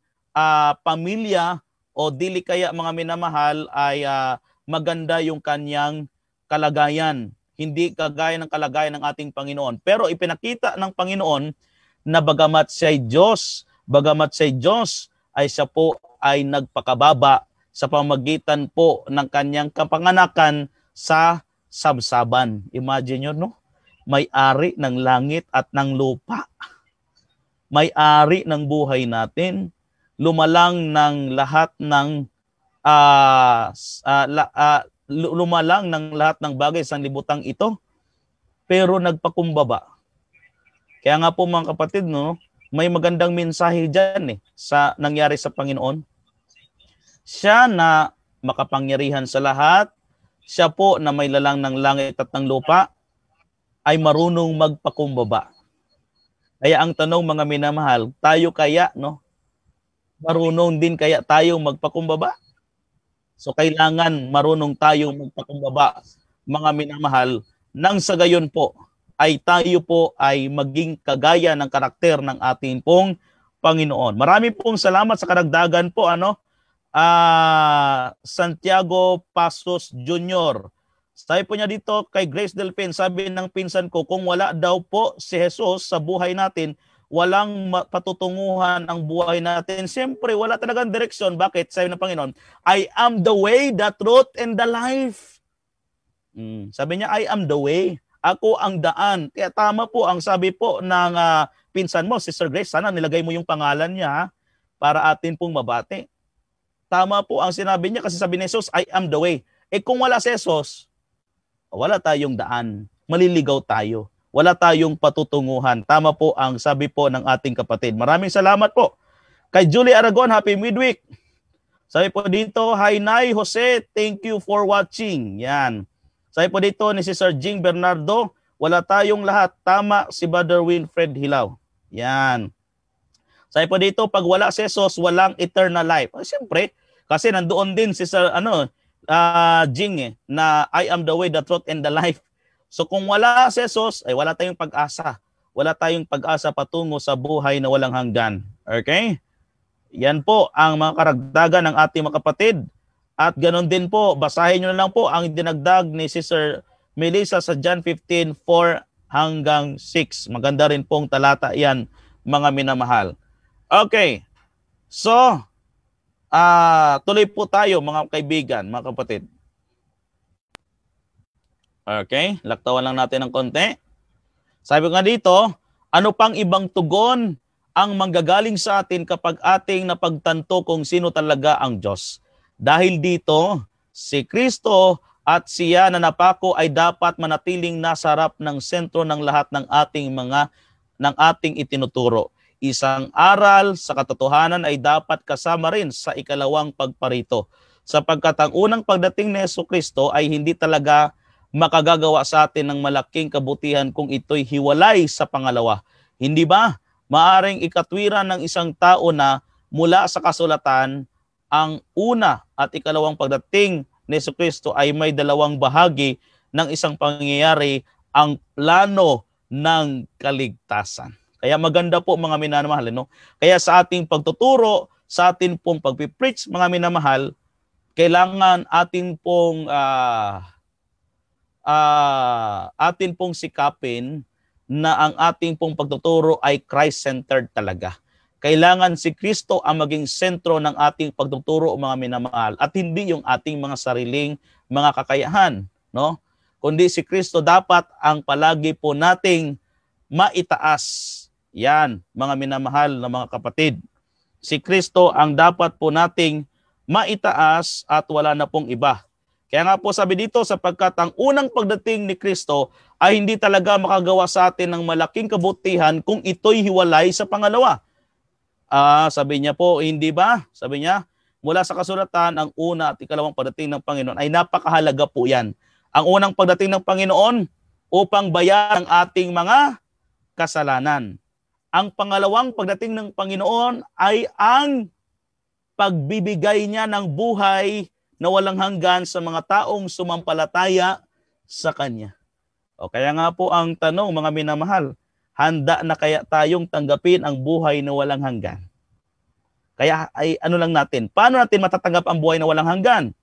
pamilya o dili kaya mga minamahal ay maganda yung kanyang kalagayan. Hindi kagaya ng kalagayan ng ating Panginoon. Pero ipinakita ng Panginoon na bagamat siya'y Diyos, ay siya po ay nagpakababa sa pamagitan po ng kanyang kapanganakan sa sabsaban. Imagine nyo, may-ari ng langit at ng lupa. May-ari ng buhay natin. Lumalang ng lahat ng bagay sa libutang ito, pero nagpakumbaba. Kaya nga po mga kapatid, may magandang mensahe dyan sa nangyari sa Panginoon. Siya na makapangyarihan sa lahat, siya po na may lalang ng langit at ng lupa, ay marunong magpakumbaba. Kaya ang tanong mga minamahal, tayo kaya, marunong din kaya tayo magpakumbaba? So kailangan marunong tayong magpakumbaba, mga minamahal, nang sa gayon po ay tayo po ay maging kagaya ng karakter ng ating pong Panginoon. Marami pong salamat sa karagdagan po, Santiago Pasos Jr. Sabi po niya dito kay Grace Delpin, sabi ng pinsan ko, kung wala daw po si Jesus sa buhay natin, walang patutunguhan ang buhay natin. Siyempre, wala talagang direksyon. Bakit? Sabi ng Panginoon, I am the way, the truth, and the life. Sabi niya, I am the way. Ako ang daan. Kaya tama po ang sabi po ng pinsan mo, Sister Grace. Sana nilagay mo yung pangalan niya para atin pong mabati. Tama po ang sinabi niya kasi sabi ni Jesus, I am the way. Kung wala si Jesus, wala tayong daan. Maliligaw tayo. Wala tayong patutunguhan. Tama po ang sabi po ng ating kapatid. Maraming salamat po. Kay Julie Aragon, happy midweek. Sabi po dito, hi Nay Jose, thank you for watching. Yan. Sabi po dito ni si Sir Jing Bernardo, wala tayong lahat. Tama si Brother Winfred Hilaw. Yan. Sabi po dito, pag wala si Jesus, walang eternal life. Siyempre, kasi nandoon din si Sir Jing na I am the way, the truth, and the life. So kung wala si Jesus, ay wala tayong pag-asa. Wala tayong pag-asa patungo sa buhay na walang hanggan. Okay? Yan po ang mga karagdagan ng ating mga kapatid. At ganoon din po, basahin nyo na lang po ang dinagdag ni Sister Melissa sa John 15:4 hanggang 6. Maganda rin pong talata yan, mga minamahal. Okay. So, tuloy po tayo mga kaibigan, mga kapatid. Okay, laktawan lang natin ng konti. Sabi nga dito, ano pang ibang tugon ang manggagaling sa atin kapag ating napagtanto kung sino talaga ang Diyos? Dahil dito, si Kristo at siya na napako ay dapat manatiling nasa harap ng sentro ng lahat ng ating itinuturo. Isang aral sa katotohanan ay dapat kasama rin sa ikalawang pagparito. Sapagkat ang unang pagdating ni Jesucristo ay hindi talaga makagagawa sa atin ng malaking kabutihan kung ito'y hiwalay sa pangalawa. Hindi ba? Maaring ikatwiran ng isang tao na mula sa kasulatan, ang una at ikalawang pagdating ni Jesucristo ay may dalawang bahagi ng isang pangyayari, ang plano ng kaligtasan. Kaya maganda po mga minamahal, no? Kaya sa ating pagtuturo, sa ating pong pagpipreach, mga minamahal, kailangan atin pong sikapin na ang ating pong pagtuturo ay Christ-centered talaga. Kailangan si Kristo ang maging sentro ng ating pagtuturo, mga minamahal, at hindi yung ating mga sariling mga kakayahan, no? Kundi si Kristo dapat ang palagi po nating maitaas. Yan, mga minamahal na mga kapatid. Si Kristo ang dapat po nating maitaas at wala na pong iba. Kaya nga po sabi dito, sapagkat ang unang pagdating ni Kristo ay hindi talaga makagawa sa atin ng malaking kabutihan kung ito'y hiwalay sa pangalawa. Sabi niya po, hindi ba? Sabi niya, mula sa kasulatan, ang una at ikalawang pagdating ng Panginoon ay napakahalaga po yan. Ang unang pagdating ng Panginoon upang bayaran ang ating mga kasalanan. Ang pangalawang pagdating ng Panginoon ay ang pagbibigay niya ng buhay na walang hanggan sa mga taong sumampalataya sa Kanya. O kaya nga po ang tanong, mga minamahal, handa na kaya tayong tanggapin ang buhay na walang hanggan? Kaya ay ano lang natin, paano natin matatanggap ang buhay na walang hanggan?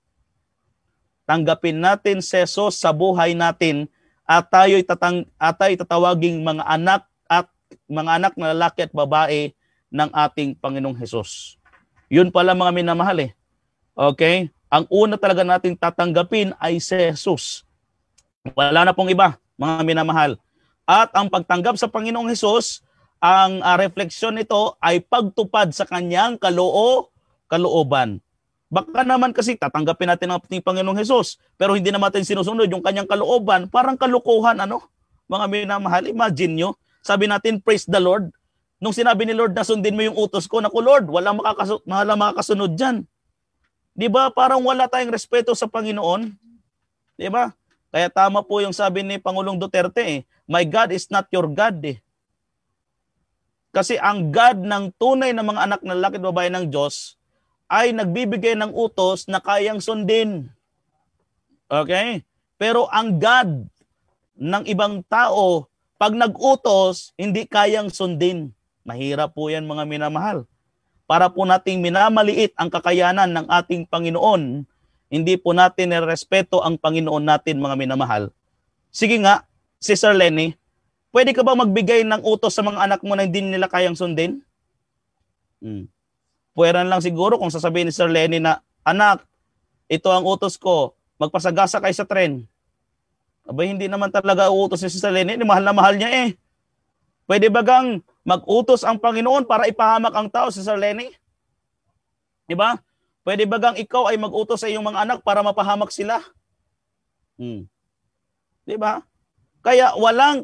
Tanggapin natin si Jesus sa buhay natin at tayo'y tatawaging mga anak na lalaki at babae ng ating Panginoong Hesus. Yun pala mga minamahal Okay? Ang una talaga nating tatanggapin ay si Jesus. Wala na pong iba, mga minamahal. At ang pagtanggap sa Panginoong Hesus, ang refleksyon nito ay pagtupad sa kanyang kalooban. Baka naman kasi tatanggapin natin ang ating Panginoong Hesus, pero hindi naman natin sinusunod yung kanyang kalooban, parang kalukuhan, mga minamahal. Imagine nyo, sabi natin, praise the Lord. Nung sinabi ni Lord na sundin mo yung utos ko, naku Lord, walang makakasunod dyan. Di ba? Parang wala tayong respeto sa Panginoon. Di ba? Kaya tama po yung sabi ni Pangulong Duterte, my God is not your God. Kasi ang God ng tunay na mga anak na lalaki at babae ng Diyos ay nagbibigay ng utos na kayang sundin. Okay? Pero ang God ng ibang tao, pag nag-utos, hindi kayang sundin. Mahirap po yan, mga minamahal. Para po nating minamaliit ang kakayanan ng ating Panginoon, hindi po natin nirespeto ang Panginoon natin, mga minamahal. Sige nga, Sister Lenny, pwede ka ba magbigay ng utos sa mga anak mo na hindi nila kayang sundin? Pwera lang siguro kung sasabihin ni Sister Lenny na, anak, ito ang utos ko, magpasagasa kayo sa tren. Aba, hindi naman talaga uutos ni Sister Lenny, mahal na mahal niya Pwede ba gang mag-utos ang Panginoon para ipahamak ang tao, Sister Lenny? Di ba? Pwede ba gang ikaw ay mag-utos sa iyong mga anak para mapahamak sila? Di ba? Kaya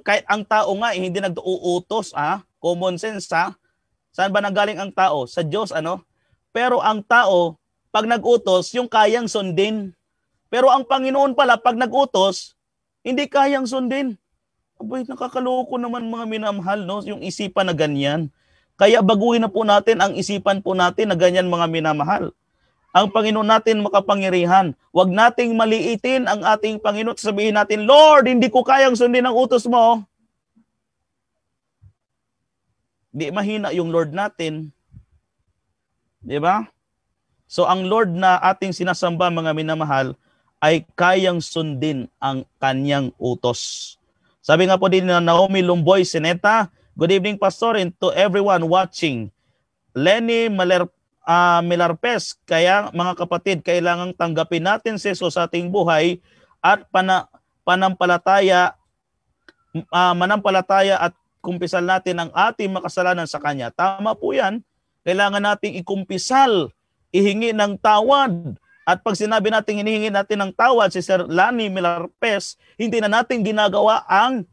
kahit ang tao nga hindi nag-uutos, common sense Saan ba nanggaling ang tao? Sa Diyos, Pero ang tao, pag nag-utos, yung kayang sundin. Pero ang Panginoon pala, pag nag-utos, hindi kayang sundin. Abay, nakakaloko naman mga minamahal, yung isipan na ganyan. Kaya baguhin na po natin ang isipan po natin na ganyan, mga minamahal. Ang Panginoon natin makapangyarihan. Huwag nating maliitin ang ating Panginoon at sabihin natin, Lord, hindi ko kayang sundin ang utos mo. Di mahina yung Lord natin. Di ba? So ang Lord na ating sinasamba, mga minamahal, ay kayang sundin ang kanyang utos. Sabi nga po din na Naomi Lumboy Sineta, good evening Pastor and to everyone watching. Lenny Milarpes, kaya mga kapatid, kailangang tanggapin natin si Jesus sa ating buhay at manampalataya at kumpisal natin ang ating makasalanan sa Kanya. Tama po yan. Kailangan nating ikumpisal, ihingi ng tawad. At pag sinabi natin hinihingi natin ng tawad, si Sir Lani Milarpes, hindi na natin ginagawa ang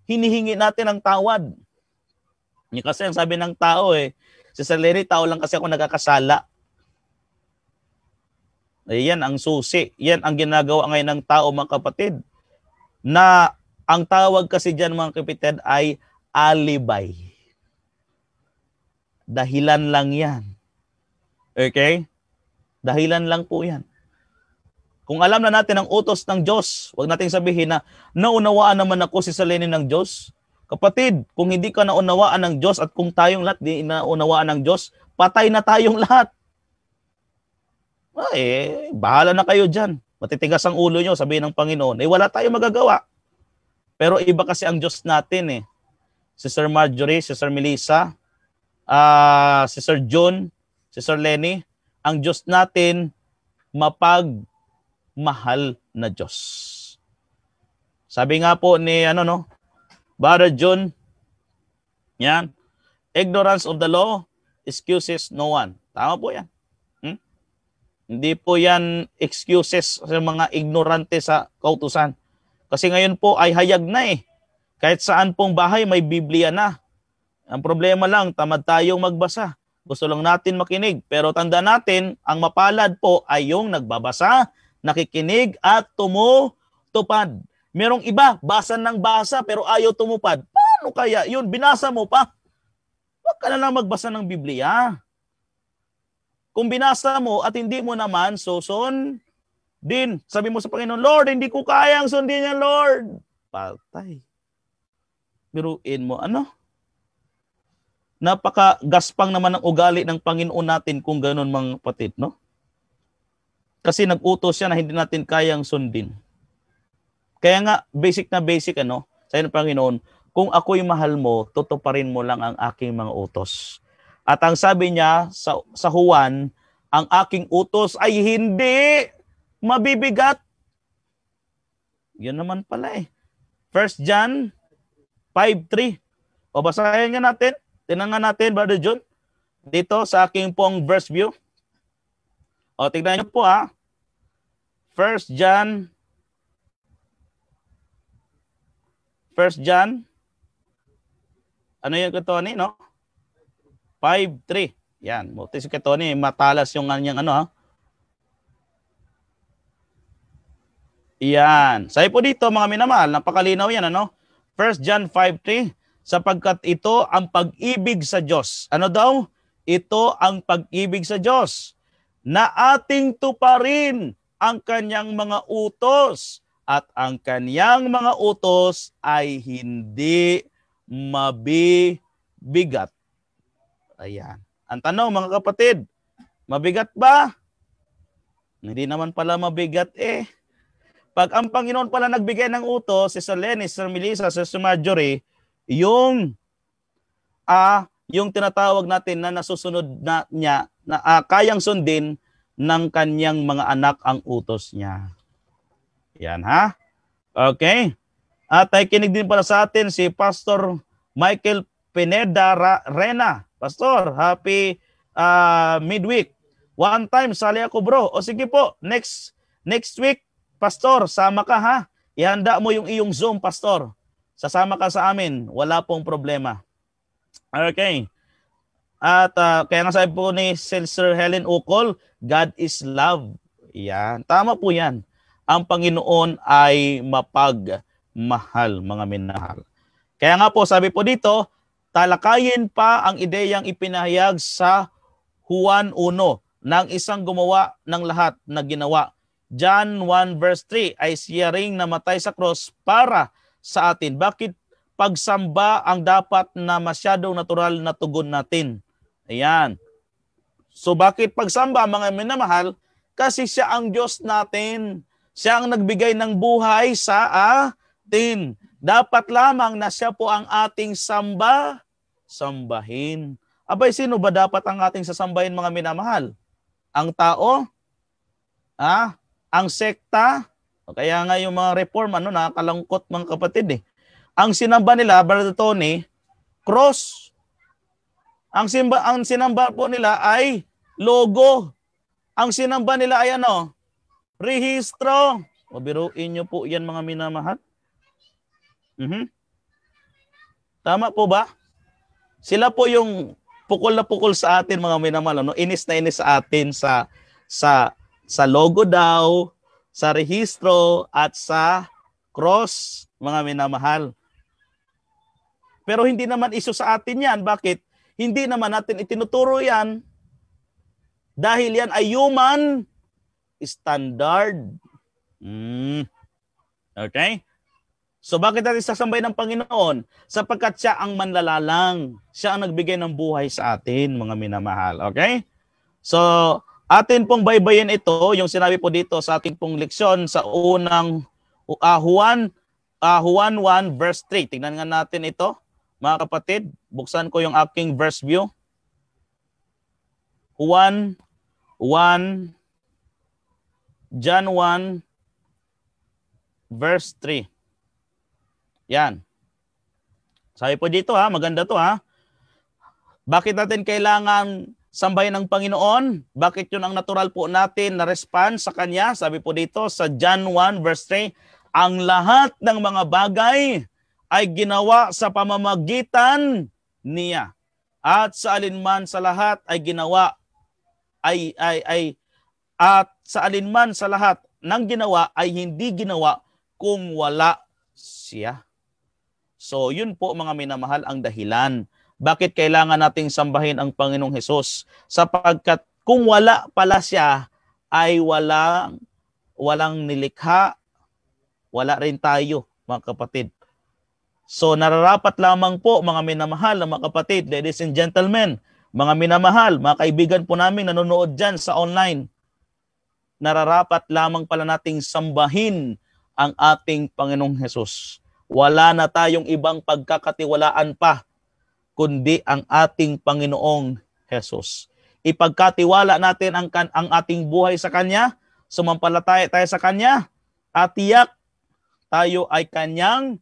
hinihingi natin ng tawad. Kasi ang sabi ng tao si Sir Lenny, tao lang kasi ako nagkakasala. Yan ang susi. Yan ang ginagawa ngayon ng tao, mga kapatid. na ang tawag kasi dyan mga kapatid ay alibay. Dahilan lang yan. Okay? Dahilan lang po yan. Kung alam na natin ang utos ng Diyos, huwag nating sabihin na naunawaan naman ako si Salene ng Diyos. Kapatid, kung hindi ka naunawaan ng Diyos at kung tayong lahat di naunawaan ng Diyos, patay na tayong lahat. Bahala na kayo dyan. Matitigas ang ulo nyo, sabihin ng Panginoon. Wala tayong magagawa. Pero iba kasi ang Diyos natin eh. Si Sir Marjorie, si Sir Melissa, si Sir John, si Sir Lenny, ang Diyos natin mapagmahal na Diyos. Sabi nga po ni Brother John, yan, ignorance of the law excuses no one. Tama po yan. Hindi po yan excuses sa mga ignorante sa kautusan. Kasi ngayon po ay hayag na eh. Kahit saan pong bahay may Biblia na. Ang problema lang, tamad tayong magbasa. Gusto lang natin makinig. Pero tanda natin, ang mapalad po ay yung nagbabasa, nakikinig at tumutupad. Merong iba, basa ng basa pero ayaw tumupad. Paano kaya yun? Binasa mo pa. Huwag ka na lang magbasa ng Biblia. Kung binasa mo at hindi mo naman din, sabi mo sa Panginoon, Lord, hindi ko kayang sundin yan, Lord. Patay. Biruin mo, Napaka-gaspang naman ang ugali ng Panginoon natin kung gano'n mga kapatid, no? Kasi nag-utos siya na hindi natin kayang sundin. Kaya nga, basic sabi ng Panginoon, kung ako'y mahal mo, tutuparin mo lang ang aking mga utos. At ang sabi niya sa Juan, ang aking utos ay hindi mabibigat. Yun naman pala eh. 1 John 5:3. O basahin nga natin. Tinangan natin, Brother John. Dito sa aking pong verse view. O tignan niyo po 1 John. Ano yung Tony, no? 5:3. Yan. Buti si Tony, matalas yung kanyang Yan. Sabi po dito, mga minamahal, napakalinaw yan, 1 John 5:3. Sapagkat ito ang pag-ibig sa Diyos. Ano daw? Ito ang pag-ibig sa Diyos. Na ating tuparin ang kanyang mga utos. At ang kanyang mga utos ay hindi mabibigat. Ayan. Ang tanong mga kapatid, mabigat ba? Hindi naman pala mabigat eh. Pag ang Panginoon pala nagbigay ng utos, si Sir Lenny, Sir Melissa, Sir Marjorie, yung tinatawag natin na nasusunod na niya, na kayang sundin ng kanyang mga anak ang utos niya. Yan ha? Okay. At ay kinig din pala sa atin si Pastor Michael Pineda Rena. Pastor, happy midweek. One time, sali ako bro. O sige po, next week, Pastor, sama ka ha. Ihanda mo yung iyong Zoom, Pastor. Sasama ka sa amin. Wala pong problema. Okay. At kaya nga sabi po ni Sir Helen Ukol, God is love. Yan. Tama po yan. Ang Panginoon ay mapagmahal, mga minahal. Kaya nga po, sabi po dito, talakayin pa ang ideyang ipinahayag sa Juan 1 ng isang gumawa ng lahat na ginawa. John 1 verse 3 ay siya ring namatay sa cross para sa atin. Bakit pagsamba ang dapat na masyadong natural na tugon natin? Ayan. So bakit pagsamba, mga minamahal? Kasi siya ang Diyos natin. Siya ang nagbigay ng buhay sa atin. Dapat lamang na siya po ang ating sambahin. Abay, sino ba dapat ang ating sasambahin, mga minamahal? Ang tao? Ang sekta? Kaya nga yung mga reform, nakakalangkot mga kapatid eh. Ang sinamba nila, Brother Tony, cross. Ang sinamba po nila ay logo. Ang sinamba nila ay rehistro. O biruin nyo po yan, mga minamahal. Tama po ba? Sila po yung pukol na pukol sa atin, mga minamahal. Inis na inis sa atin sa logo daw, sa rehistro, at sa cross, mga minamahal. Pero hindi naman iso sa atin yan. Bakit? Hindi naman natin itinuturo yan dahil yan ay human standard. Okay? So bakit natin sasambay ng Panginoon? Sapagkat siya ang manlalalang. Siya ang nagbigay ng buhay sa atin, mga minamahal. Okay? So, atin pong baybayin ito, yung sinabi po dito sa ating pong leksyon sa unang Juan 1 verse 3. Tingnan nga natin ito, mga kapatid. Buksan ko yung aking verse view. John 1 verse 3. Yan. Sabi po dito maganda to Bakit natin kailangan sambahin ng Panginoon? Bakit yun ang natural po natin na response sa Kanya? Sabi po dito sa John 1 verse 3, ang lahat ng mga bagay ay ginawa sa pamamagitan niya. At sa alinman sa lahat ay ginawa at sa alinman sa lahat ng ginawa ay hindi ginawa kung wala siya. So yun po mga minamahal ang dahilan. Bakit kailangan nating sambahin ang Panginoong Hesus? Sapagkat kung wala pala siya, ay walang nilikha, wala rin tayo, mga kapatid. So nararapat lamang po mga minamahal na mga kapatid, ladies and gentlemen, mga minamahal, mga kaibigan po namin nanonood dyan sa online, nararapat lamang pala nating sambahin ang ating Panginoong Hesus. Wala na tayong ibang pagkakatiwalaan pa kundi ang ating Panginoong Hesus. Ipagkatiwala natin ang ating buhay sa Kanya, sumampalataya tayo sa Kanya, at tiyak tayo ay Kanyang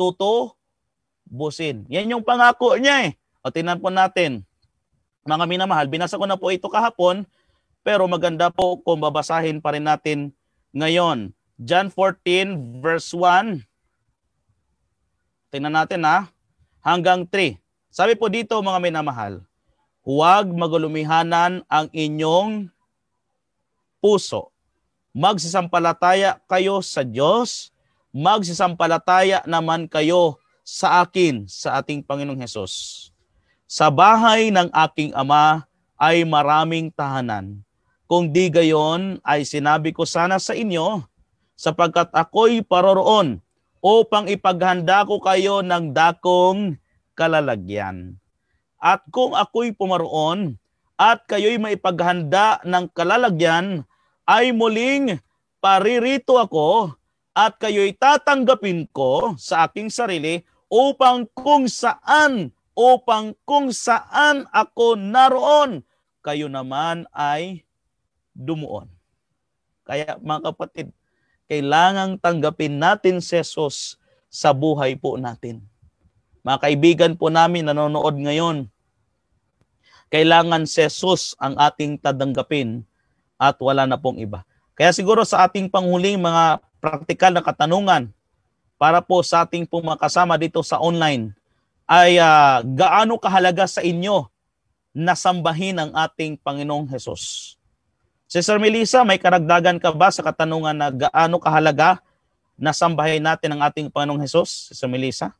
tutubusin. Yan yung pangako niya O tingnan po natin. Mga minamahal, binasa ko na po ito kahapon, pero maganda po kung babasahin pa rin natin ngayon. John 14 verse 1. Tingnan natin hanggang 3. Sabi po dito mga minamahal, huwag magulumihanan ang inyong puso. Magsisampalataya kayo sa Diyos, magsisampalataya naman kayo sa akin, sa ating Panginoong Hesus. Sa bahay ng aking Ama ay maraming tahanan. Kung di gayon ay sinabi ko sana sa inyo, sapagkat ako'y paroroon upang ipaghanda ko kayo ng dakong kalalagyan. At kung ako'y pumaroon at kayo'y maipaghanda ng kalalagyan, ay muling paririto ako at kayo'y tatanggapin ko sa aking sarili upang kung saan ako naroon, kayo naman ay dumuon. Kaya mga kapatid, kailangang tanggapin natin si Jesus sa buhay po natin. Mga kaibigan po namin nanonood ngayon, kailangan si Jesus ang ating tatanggapin at wala na pong iba. Kaya siguro sa ating panghuling mga praktikal na katanungan para po sa ating pong mga kasama dito sa online ay gaano kahalaga sa inyo na sambahin ang ating Panginoong Hesus? Sister Melissa, may karagdagan ka ba sa katanungan na gaano kahalaga na sambahin natin ang ating Panginoong Hesus? Sister Melissa?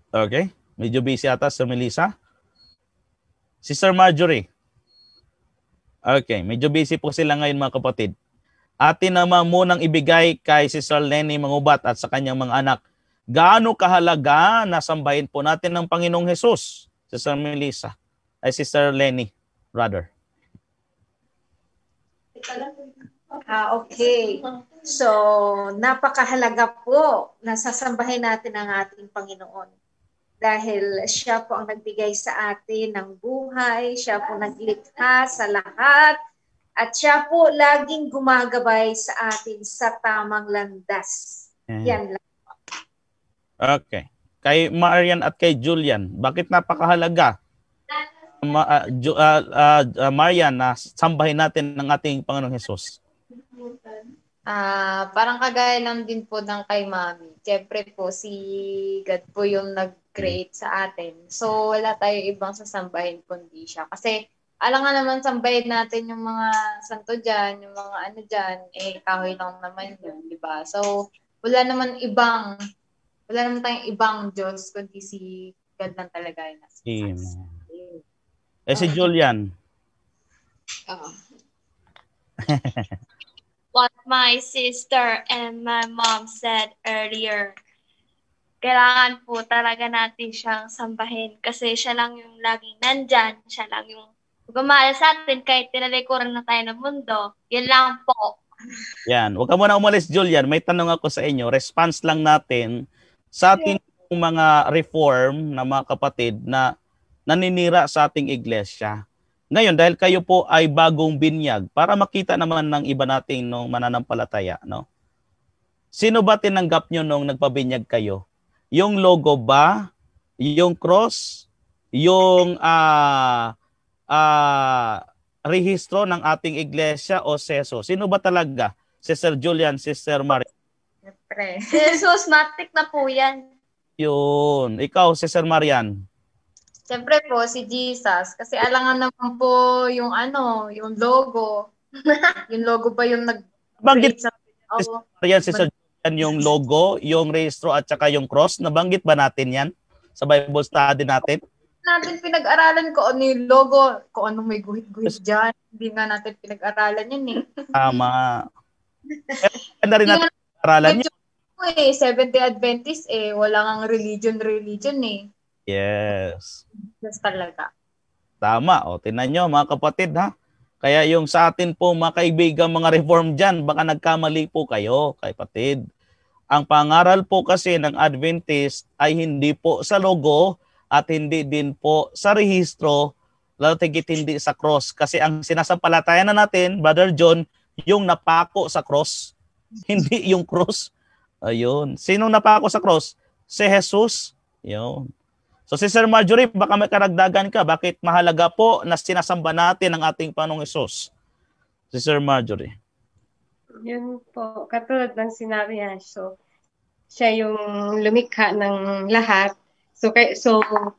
Okay. Medyo busy ata, Sister Melissa. Sister Marjorie. Okay. Medyo busy po sila ngayon mga kapatid. Atin naman munang ibigay kay Sister Lenny Mangubat at sa kanyang mga anak. Gaano kahalaga na sambahin po natin ang Panginoong Hesus? Sister Melissa. Ay, Sister Lenny, rather. Okay. So, napakahalaga po na sasambahin natin ang ating Panginoon. Dahil siya po ang nagbigay sa atin ng buhay, siya po naglikha sa lahat, at siya po laging gumagabay sa atin sa tamang landas. Yan lang. Okay. Kay Marian at kay Julian, bakit napakahalaga? Marian, na sambahin natin ng ating Panginoong Hesus. Parang kagaya lang din po ng kay Mami. Siyempre po, si God po yung nag-create sa atin. So, wala tayong ibang sasambahin kundi siya. Kasi alam nga naman sambayin natin yung mga santo dyan, yung mga ano dyan, kahoy lang naman yun, di ba? So, wala naman tayong ibang Diyos, kundi si God lang talaga yun. Si Julian. What my sister and my mom said earlier, kailangan po talaga natin siyang sambahin kasi siya lang yung laging nandyan, siya lang yung gumahal sa atin kahit tinalikuran na tayo ng mundo. Yan lang po. Yan. Huwag ka muna umalis, Julian. May tanong ako sa inyo. Response lang natin sa ating mga reform na mga kapatid na naninira sa ating iglesia. Ngayon, dahil kayo po ay bagong binyag, para makita naman ng iba nating mananampalataya, no? Sino ba tinanggap nyo nung nagpabinyag kayo? Yung logo ba? Yung cross? Yung rehistro ng ating iglesia o seso? Sino ba talaga? Sister Julian, Sister Maria? Siyempre. Si Jesus, matik na po yan. Yun. Ikaw, Sister Marian? Siyempre po, si Jesus. Kasi alangan naman po yung yung logo. Yung logo ba yung Nabanggit sa... Sister Marian, Sister Julian, yung logo, yung rehistro at saka yung cross? Nabanggit ba natin yan sa Bible study natin? Natin pinag-aralan ko ano yung logo, kung ano may guhit-guhit dyan. Hindi nga natin pinag-aralan yan eh. Tama. Pero rin natin pinag-aralan yan. Seventh-day Adventist wala ngang religion eh. Yes. Yes talaga. Tama. O, tingnan nyo mga kapatid ha. Kaya yung sa atin po mga kaibigan, mga reform dyan, baka nagkamali po kayo, kapatid. Ang pangaral po kasi ng Adventist ay hindi po sa logo, at hindi din po sa rehistro, lalo tigit hindi sa cross. Kasi ang sinasampalatayan na natin, Brother John, yung napako sa cross. Hindi yung cross. Ayun. Sinong napako sa cross? Si Jesus. Ayun. So, Sister Marjorie, baka may karagdagan ka. Bakit mahalaga po na sinasamba natin ang ating Panginoong Jesus? Sister Marjorie. Yun po, katulad ng sinabi niya. So, siya yung lumikha ng lahat. So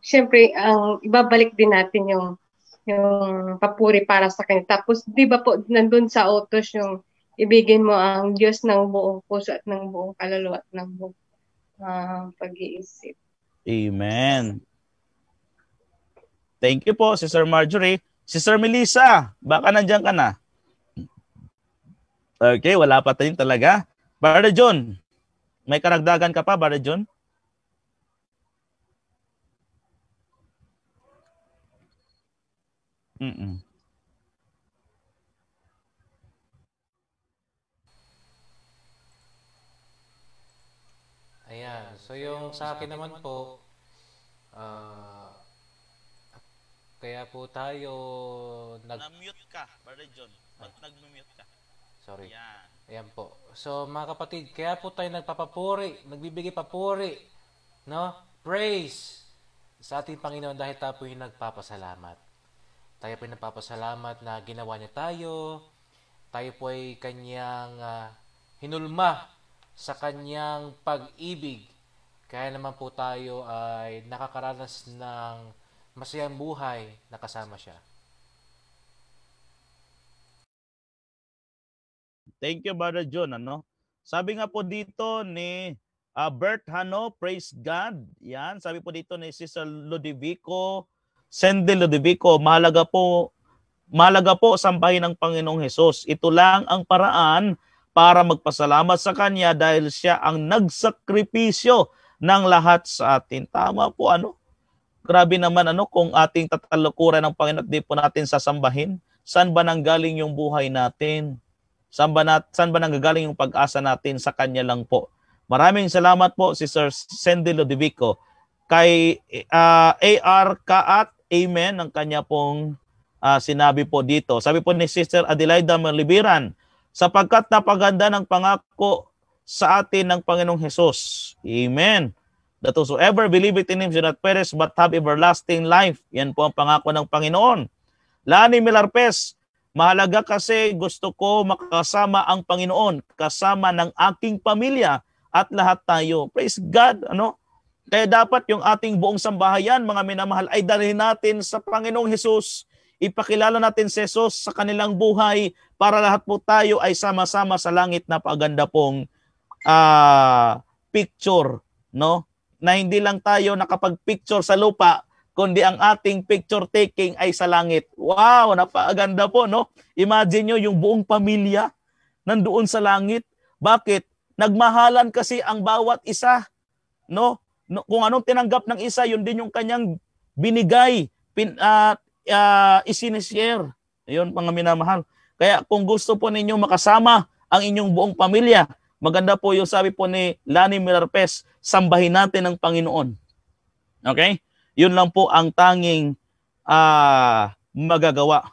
syempre ang ibabalik din natin yung papuri para sa kanya. Tapos 'di ba po nandun sa utos yung ibigin mo ang Diyos ng buong puso at ng buong kaluluwa at ng buong pag-iisip. Amen. Thank you po, Sister Marjorie. Sister Melissa, baka nandiyan ka na? Okay, wala pa tayo talaga. Brother John, may karagdagan ka pa, Brother John? Ayan. So yung sa akin naman po, kaya po tayo Na-mute ka, Brother John. Ba't nag-mute ka? Sorry. Ayan po. So mga kapatid, kaya po tayo nagpapapuri, nagbibigay papuri, no? Praise sa ating Panginoon dahil tayo po yung nagpapasalamat. Tayo po yung nagpapasalamat na ginawa niya tayo. Tayo po ay kanyang hinulma sa kanyang pag-ibig. Kaya naman po tayo ay nakakaranas ng masayang buhay na kasama siya. Thank you, Brother John. Sabi nga po dito ni Bert Hano, praise God. Yan, sabi po dito ni Sister Ludovico, Sandy Ludovico, mahalaga po sambahin ng Panginoong Hesus. Ito lang ang paraan para magpasalamat sa Kanya dahil siya ang nagsakripisyo ng lahat sa atin. Tama po, Grabe naman kung ating tatalukuran ng Panginoon at di po natin sasambahin. Saan ba nanggaling yung buhay natin? Saan ba nanggagaling yung pag-asa natin? Sa Kanya lang po. Maraming salamat po, Sister Sandy Ludovico. Kay AR Kaat, amen, ang kanya pong sinabi po dito. Sabi po ni Sister Adelaida Malibiran, sapagkat napaganda ng pangako sa atin ng Panginoong Hesus. Amen. That whosoever believeth in Him should not perish but have everlasting life. Yan po ang pangako ng Panginoon. Lani Milarpes, mahalaga kasi gusto ko makasama ang Panginoon, kasama ng aking pamilya at lahat tayo. Praise God, Kaya dapat yung ating buong sambahayan, mga minamahal, ay dalhin natin sa Panginoong Hesus. ipakilala natin si Jesus sa kanilang buhay para lahat po tayo ay sama-sama sa langit. Napakaganda pong picture, no? Na hindi lang tayo nakapag-picture sa lupa, kundi ang ating picture taking ay sa langit. Wow, napakaganda po, no? Imagine nyo yung buong pamilya nandoon sa langit. Bakit? Nagmahalan kasi ang bawat isa, no? Kung anong tinanggap ng isa, yun din yung kanyang binigay, isinishare. Ayun, mga minamahal. Kaya kung gusto po ninyo makasama ang inyong buong pamilya, maganda po yung sabi po ni Lani Milarpes, sambahin natin ang Panginoon. Okay? Yun lang po ang tanging magagawa.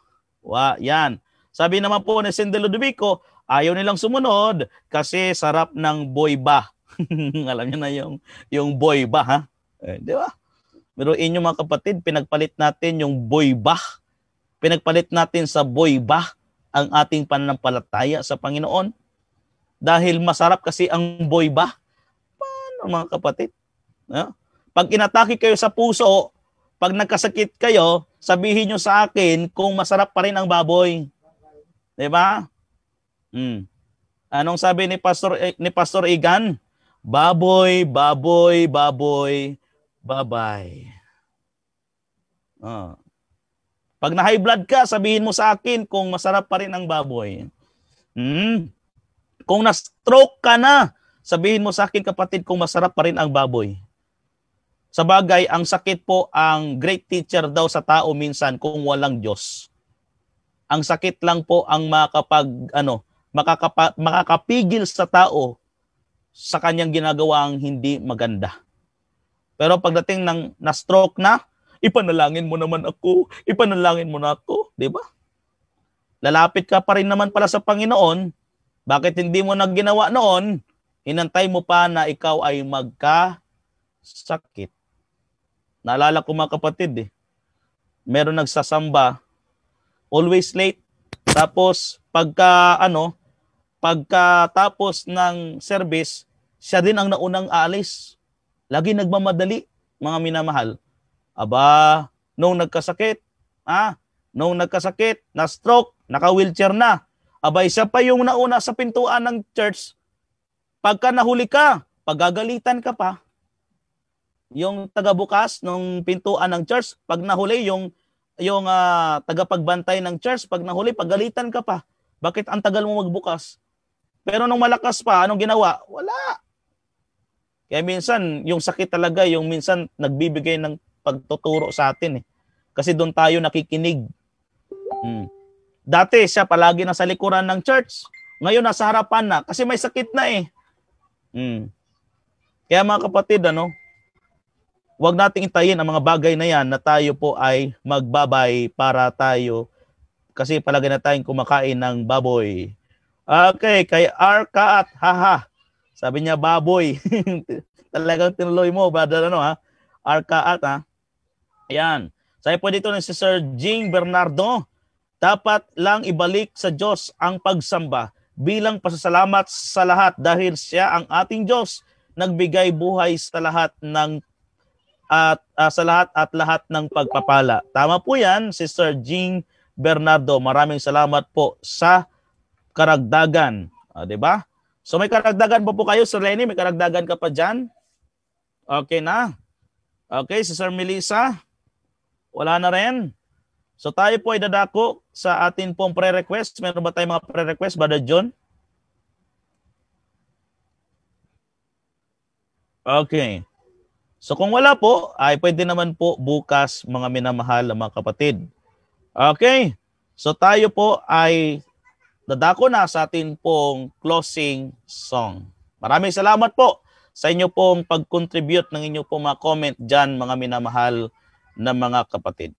Yan. Sabi naman po ni Cindy Ludovico, ayaw nilang sumunod kasi sarap ng boyba. Alam niyo na yung boyba, ha? Di ba? Pero inyo mga kapatid, pinagpalit natin yung boyba. Pinagpalit natin sa boyba ang ating pananampalataya sa Panginoon. Dahil masarap kasi ang boyba. Paano mga kapatid? Pag inatake kayo sa puso, pag nagkasakit kayo, sabihin nyo sa akin kung masarap pa rin ang baboy. Diba? Anong sabi ni Pastor Igan? Baboy, baboy, baboy, babay. Pag na high blood ka, sabihin mo sa akin kung masarap pa rin ang baboy. Kung na-stroke ka na, sabihin mo sa akin kapatid kung masarap pa rin ang baboy. Sa bagay, ang sakit po ang great teacher daw sa tao minsan kung walang Diyos. Ang sakit lang po ang makakapigil sa tao sa kanyang ginagawang hindi maganda. Pero pagdating ng na-stroke na, ipanalangin mo naman ako, ipanalangin mo na ako, di ba? Lalapit ka pa rin naman pala sa Panginoon. Bakit hindi mo na ginawa noon? Inantay mo pa na ikaw ay magkasakit. Naalala ko mga kapatid, meron nagsasamba, always late. Tapos pagkatapos ng service, siya din ang naunang aalis. Lagi nagmamadali, mga minamahal. Aba, nung nagkasakit, na-stroke, naka-wheelchair na. Abay, siya pa yung nauna sa pintuan ng church. Pagka nahuli ka, pagagalitan ka pa. Yung tagabukas ng pintuan ng church, pag nahuli yung tagapagbantay ng church, pag nahuli, pagalitan ka pa. Bakit ang tagal mo magbukas? Pero nung malakas pa, anong ginawa? Wala. Kaya minsan, yung sakit talaga, yung minsan nagbibigay ng pagtuturo sa atin. Kasi doon tayo nakikinig. Dati siya palagi nasa likuran ng church. Ngayon nasa harapan na kasi may sakit na eh. Kaya mga kapatid, huwag nating itayin ang mga bagay na yan na tayo po ay magbabay para tayo kasi palagi na tayong kumakain ng baboy. Okay, kay Arka at haha. Sabi niya baboy. Talagang tinuloy mo, brother, Arka at Ayan. Sabi po dito ni si Sir Jing Bernardo, dapat lang ibalik sa Diyos ang pagsamba bilang pasasalamat sa lahat dahil siya ang ating Diyos, nagbigay buhay sa lahat at lahat ng pagpapala. Tama po yan, Sister Jean Bernardo. Maraming salamat po sa karagdagan. Diba? So may karagdagan po kayo, Sir Lenny? May karagdagan ka pa dyan? Okay na. Okay, Sister Melissa? Wala na rin. So tayo po ay dadako sa atin pong pre-request. Meron ba tayong mga pre-request, Brother John? Okay. So kung wala po, ay pwede naman po bukas, mga minamahal na mga kapatid. Okay. So tayo po ay dadako na sa atin pong closing song. Maraming salamat po sa inyo pong pag-contribute ng inyo pong mga comment dyan, mga minamahal na mga kapatid.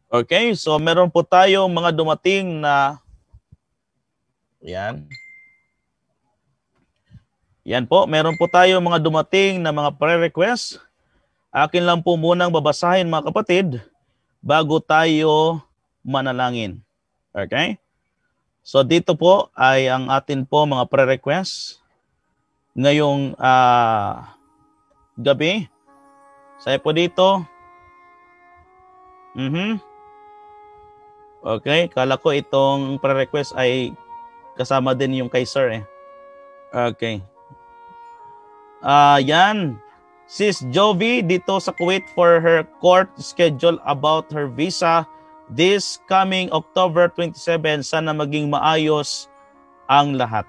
Okay, so meron po tayong mga dumating na yan. Yan po, meron po tayong mga dumating na mga prayer request. Akin lang po munang babasahin mga kapatid bago tayo manalangin. Okay? So dito po ay ang atin po mga prayer request ngayong gabi. Saya po dito. Okay, kala ko itong prayer request ay kasama din yung kay Sir eh. Okay. Yan. Sis Jovi dito sa Kuwait for her court schedule about her visa this coming October 27. Sana maging maayos ang lahat.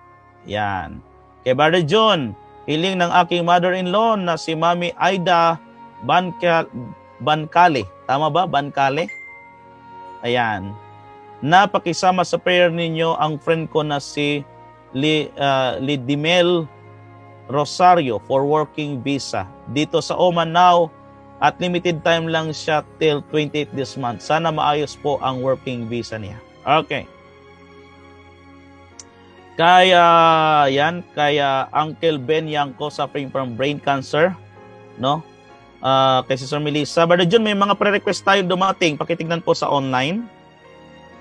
Yan. Kay Brother John, hiling ng aking mother-in-law na si Mami Aida Bancale. Tama ba? Bancale? Ayan. Napakisama sa prayer ninyo ang friend ko na si Lidimel Rosario for working visa. Dito sa Oman now at limited time lang siya till 28 this month. Sana maayos po ang working visa niya. Okay. Kaya Uncle Ben Yanko suffering from brain cancer, no? Kay Sister Melissa. Brother John, may mga pre-request tayo dumating. Pakitignan po sa online.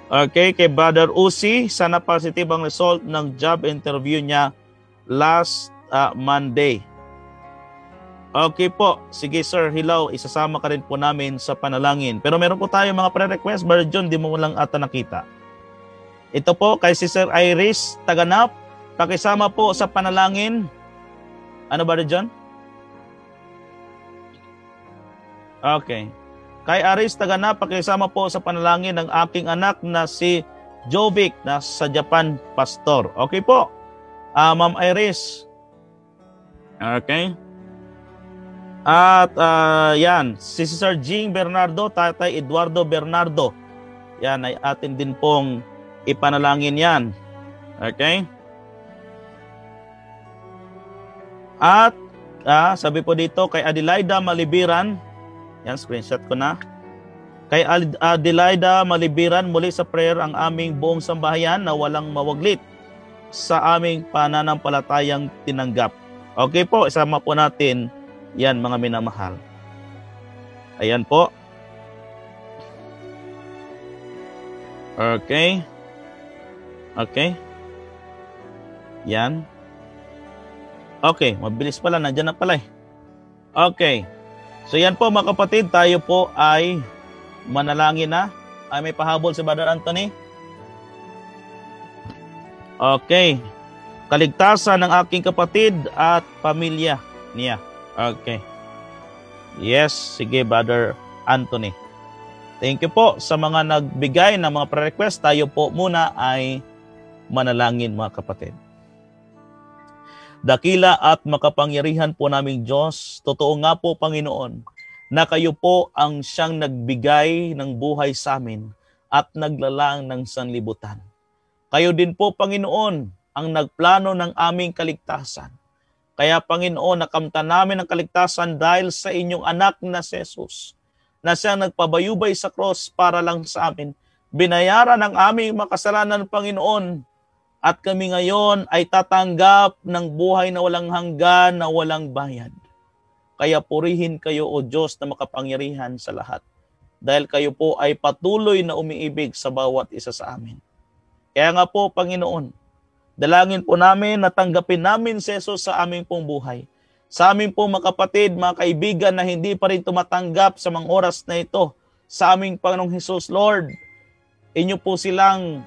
Okay, kay Brother Uzi, sana positive ang result ng job interview niya last Monday. Okay po. Sige Sir Hilaw, isasama ka rin po namin sa panalangin. Pero meron po tayo mga pre-request. Brother John, di mo lang ata nakita. Ito po kay Sister Iris Taganap, pakisama po sa panalangin. Ano ba John? Okay. Kay Iris Taganap, pakisama po sa panalangin ng aking anak na si Jovic na sa Japan pastor. Okay po. Ma'am Iris. Okay. At yan, si Sister Jing Bernardo, Tatay Eduardo Bernardo. Yan ay atin din pong ipanalangin yan. Okay? At sabi po dito kay Adelaida Malibiran, yan screenshot ko na. Kay Adelaida Malibiran, muli sa prayer ang aming buong sambahayan na walang mawaglit sa aming pananampalatayang tinanggap. Okay po, isama po natin yan mga minamahal. Ayan po. Okay. Okay. Yan. Okay, mabilis pala. Nandiyan na pala eh. Okay. So yan po mga kapatid, tayo po ay manalangin na. Ay may pahabol si Brother Anthony. Okay. Kaligtasan ng aking kapatid at pamilya niya. Okay. Yes, sige Brother Anthony. Thank you po sa mga nagbigay ng mga pre-request. Tayo po muna ay manalangin mga kapatid. Dakila at makapangyarihan po naming Diyos, totoo nga po Panginoon, na kayo po ang siyang nagbigay ng buhay sa amin at naglalang ng sanlibutan. Kayo din po Panginoon ang nagplano ng aming kaligtasan. Kaya Panginoon, nakamtan namin ang kaligtasan dahil sa inyong anak na si Jesus, na siyang nagpabayubay sa cross para lang sa amin. Binayaran ang aming makasalanan Panginoon. At kami ngayon ay tatanggap ng buhay na walang hanggan, na walang bayad. Kaya purihin kayo o Diyos na makapangyarihan sa lahat. Dahil kayo po ay patuloy na umiibig sa bawat isa sa amin. Kaya nga po Panginoon, dalangin po namin na tanggapin namin si Jesus sa aming pong buhay. Sa aming pong mga kapatid, mga kaibigan na hindi pa rin tumatanggap sa mga oras na ito, sa aming Panginoong Jesus, Lord, inyo po silang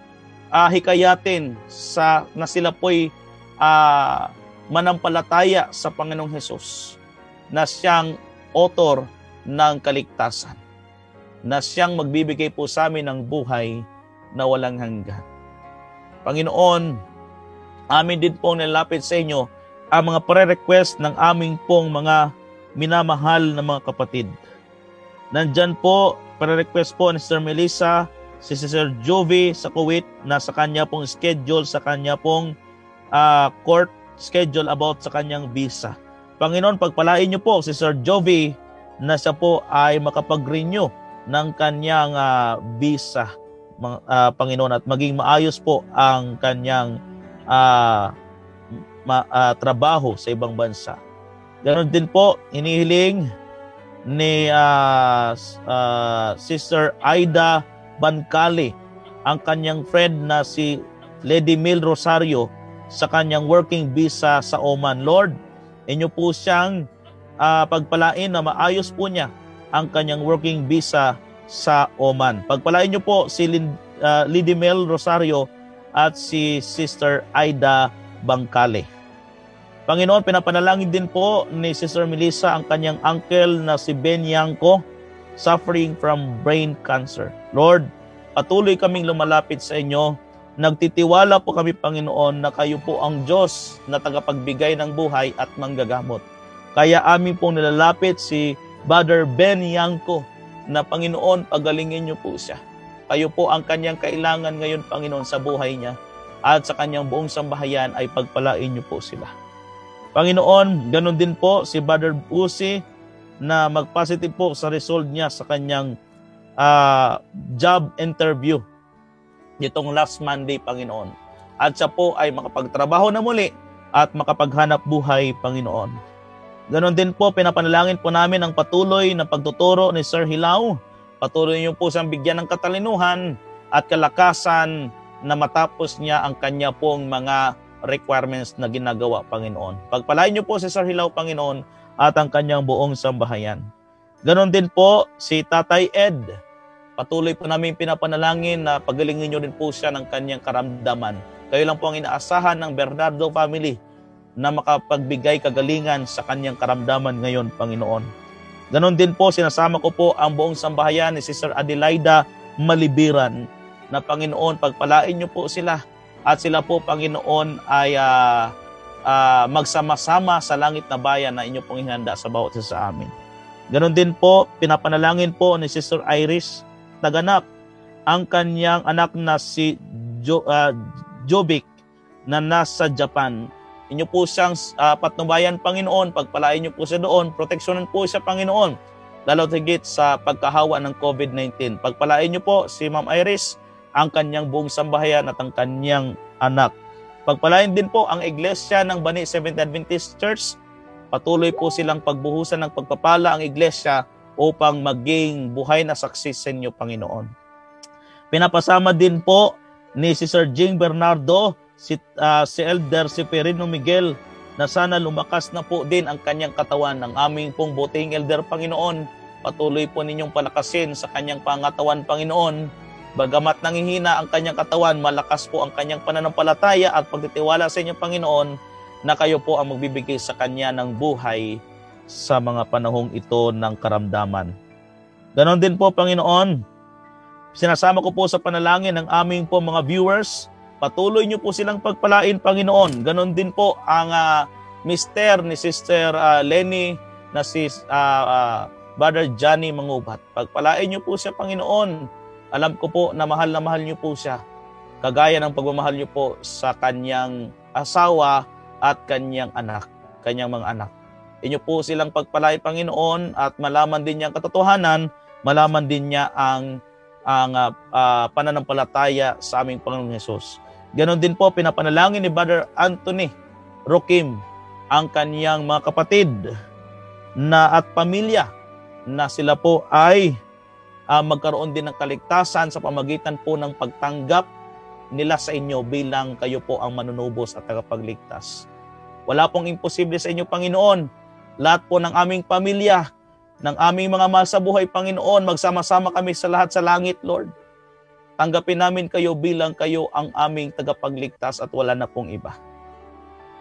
hikayatin na sila po'y manampalataya sa Panginoong Hesus, na siyang author ng kaligtasan, na siyang magbibigay po sa amin ng buhay na walang hanggan. Panginoon, amin din pong nilapit sa inyo ang mga pre-request ng aming pong mga minamahal na mga kapatid. Nandyan po, pre-request po ni Sister Melissa, si Sister Jovi sa Kuwait na sa kanya pong schedule, sa kanya pong court schedule about sa kanyang visa. Panginoon, pagpalain niyo po si Sister Jovi na siya po ay makapag-renew ng kanyang visa, Panginoon, at maging maayos po ang kanyang trabaho sa ibang bansa. Ganon din po, inihiling ni Sister Aida Bancale ang kanyang friend na si Lady Mil Rosario sa kanyang working visa sa Oman. Lord, inyo po siyang pagpalain na maayos po niya ang kanyang working visa sa Oman. Pagpalain niyo po si Lady Mil Rosario at si Sister Aida Bancale. Panginoon, pinapanalangin din po ni Sister Melissa ang kanyang uncle na si Ben Yanko, suffering from brain cancer. Lord, patuloy kaming lumalapit sa inyo. Nagtitiwala po kami, Panginoon, na kayo po ang Diyos na tagapagbigay ng buhay at manggagamot. Kaya amin pong nilalapit si Brother Ben Yanko na, Panginoon, pagalingin niyo po siya. Kayo po ang kanyang kailangan ngayon, Panginoon, sa buhay niya, at sa kanyang buong sambahayan ay pagpalain niyo po sila. Panginoon, ganun din po si Brother Uzi na mag-positive po sa result niya sa kanyang job interview nitong last Monday, Panginoon. At siya po ay makapagtrabaho na muli at makapaghanap buhay, Panginoon. Ganon din po, pinapanalangin po namin ang patuloy na pagtuturo ni Sir Hilao. Patuloy niyo po siyang bigyan ng katalinuhan at kalakasan na matapos niya ang kanya pong mga requirements na ginagawa, Panginoon. Pagpalain niyo po si Sir Hilao, Panginoon, at ang kanyang buong sambahayan. Ganon din po si Tatay Ed. Patuloy po namin pinapanalangin na pagalingin niyo rin po siya ng kanyang karamdaman. Kayo lang po ang inaasahan ng Bernardo family na makapagbigay kagalingan sa kanyang karamdaman ngayon, Panginoon. Ganon din po, sinasama ko po ang buong sambahayan ni Sister Adelaida Malibiran na, Panginoon, pagpalain niyo po sila at sila po, Panginoon, ay magsama-sama sa langit na bayan na inyo pong ihanda sa bawat isa sa amin. Ganon din po, pinapanalangin po ni Sister Iris Taganap ang kanyang anak na si Jovic na nasa Japan. Inyo po siyang patnubayan, Panginoon, pagpalain niyo po siya doon, proteksyonan po siya, Panginoon, lalo higit sa pagkahawa ng COVID-19. Pagpalain niyo po si Ma'am Iris, ang kanyang buong sambahayan at ang kanyang anak. Pagpalain din po ang iglesia ng Bani Seventh Adventist Church. Patuloy po silang pagbuhusan ng pagpapala ang iglesia upang maging buhay na saksi sa inyo, Panginoon. Pinapasama din po ni Sister Jing Bernardo, si Elder Seferino Miguel, na sana lumakas na po din ang kanyang katawan ng aming pong buting Elder, Panginoon. Patuloy po ninyong palakasin sa kanyang pangatawan, Panginoon. Bagamat nangihina ang kanyang katawan, malakas po ang kanyang pananampalataya at pagtitiwala sa inyo, Panginoon, na kayo po ang magbibigay sa kanya ng buhay sa mga panahong ito ng karamdaman. Ganon din po, Panginoon, sinasama ko po sa panalangin ng aming po mga viewers. Patuloy niyo po silang pagpalain, Panginoon. Ganon din po ang mister ni Sister Lenny na si Brother Johnny Mangubat. Pagpalain niyo po siya, Panginoon. Alam ko po na mahal niyo po siya. Kagaya ng pagmamahal niyo po sa kanyang asawa at kanyang mga anak. Inyo po silang pagpalay, Panginoon, at malaman din niya ang katotohanan, malaman din niya ang pananampalataya sa aming Panginoong Hesus. Ganon din po, pinapanalangin ni Brother Anthony Rokim ang kanyang mga kapatid at pamilya na sila po ay magkaroon din ng kaligtasan sa pamagitan po ng pagtanggap nila sa inyo bilang kayo po ang manunubos at tagapagligtas. Wala pong imposible sa inyo, Panginoon. Lahat po ng aming pamilya, ng aming mga mahal sa buhay, Panginoon, magsama-sama kami sa lahat sa langit, Lord. Tanggapin namin kayo bilang kayo ang aming tagapagligtas at wala na pong iba.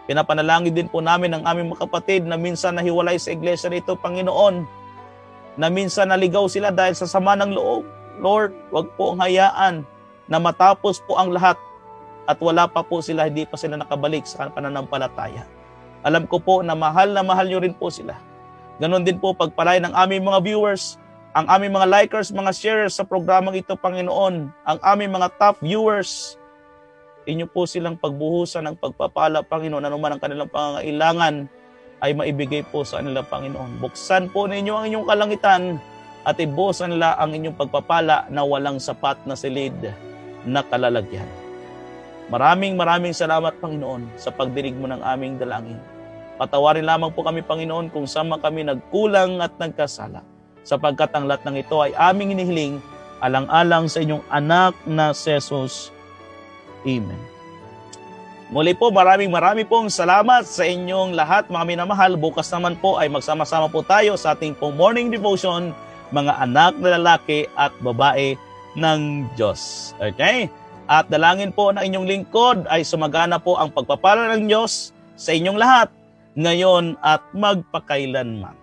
Pinapanalangin din po namin ang aming mga kapatid na minsan nahiwalay sa iglesia nito, Panginoon, na minsan naligaw sila dahil sa sama ng loob. Lord, wag po ang hayaan na matapos po ang lahat at wala pa po sila, hindi pa sila nakabalik sa pananampalataya. Alam ko po na mahal nyo rin po sila. Ganon din po pagpalain ng aming mga viewers, ang aming mga likers, mga sharers sa programang ito, Panginoon, ang aming mga top viewers. Inyo po silang pagbuhusan ng pagpapala, Panginoon, anuman ang kanilang pangangailangan ay maibigay po sa kanila, Panginoon. Buksan po ninyo ang inyong kalangitan at ibusan nila ang inyong pagpapala na walang sapat na silid na kalalagyan. Maraming salamat, Panginoon, sa pagdinig mo ng aming dalangin. Patawarin lamang po kami, Panginoon, kung saan kami nagkulang at nagkasala, sapagkat ang lahat ng ito ay aming hinihiling alang-alang sa inyong anak na si Jesus. Amen. Muli po, maraming pong salamat sa inyong lahat, mga minamahal. Bukas naman po ay magsama-sama po tayo sa ating pong morning devotion, mga anak na lalaki at babae ng Diyos. Okay? At dalangin po na inyong lingkod ay sumagana po ang pagpapala ng Diyos sa inyong lahat, ngayon at magpakailanman.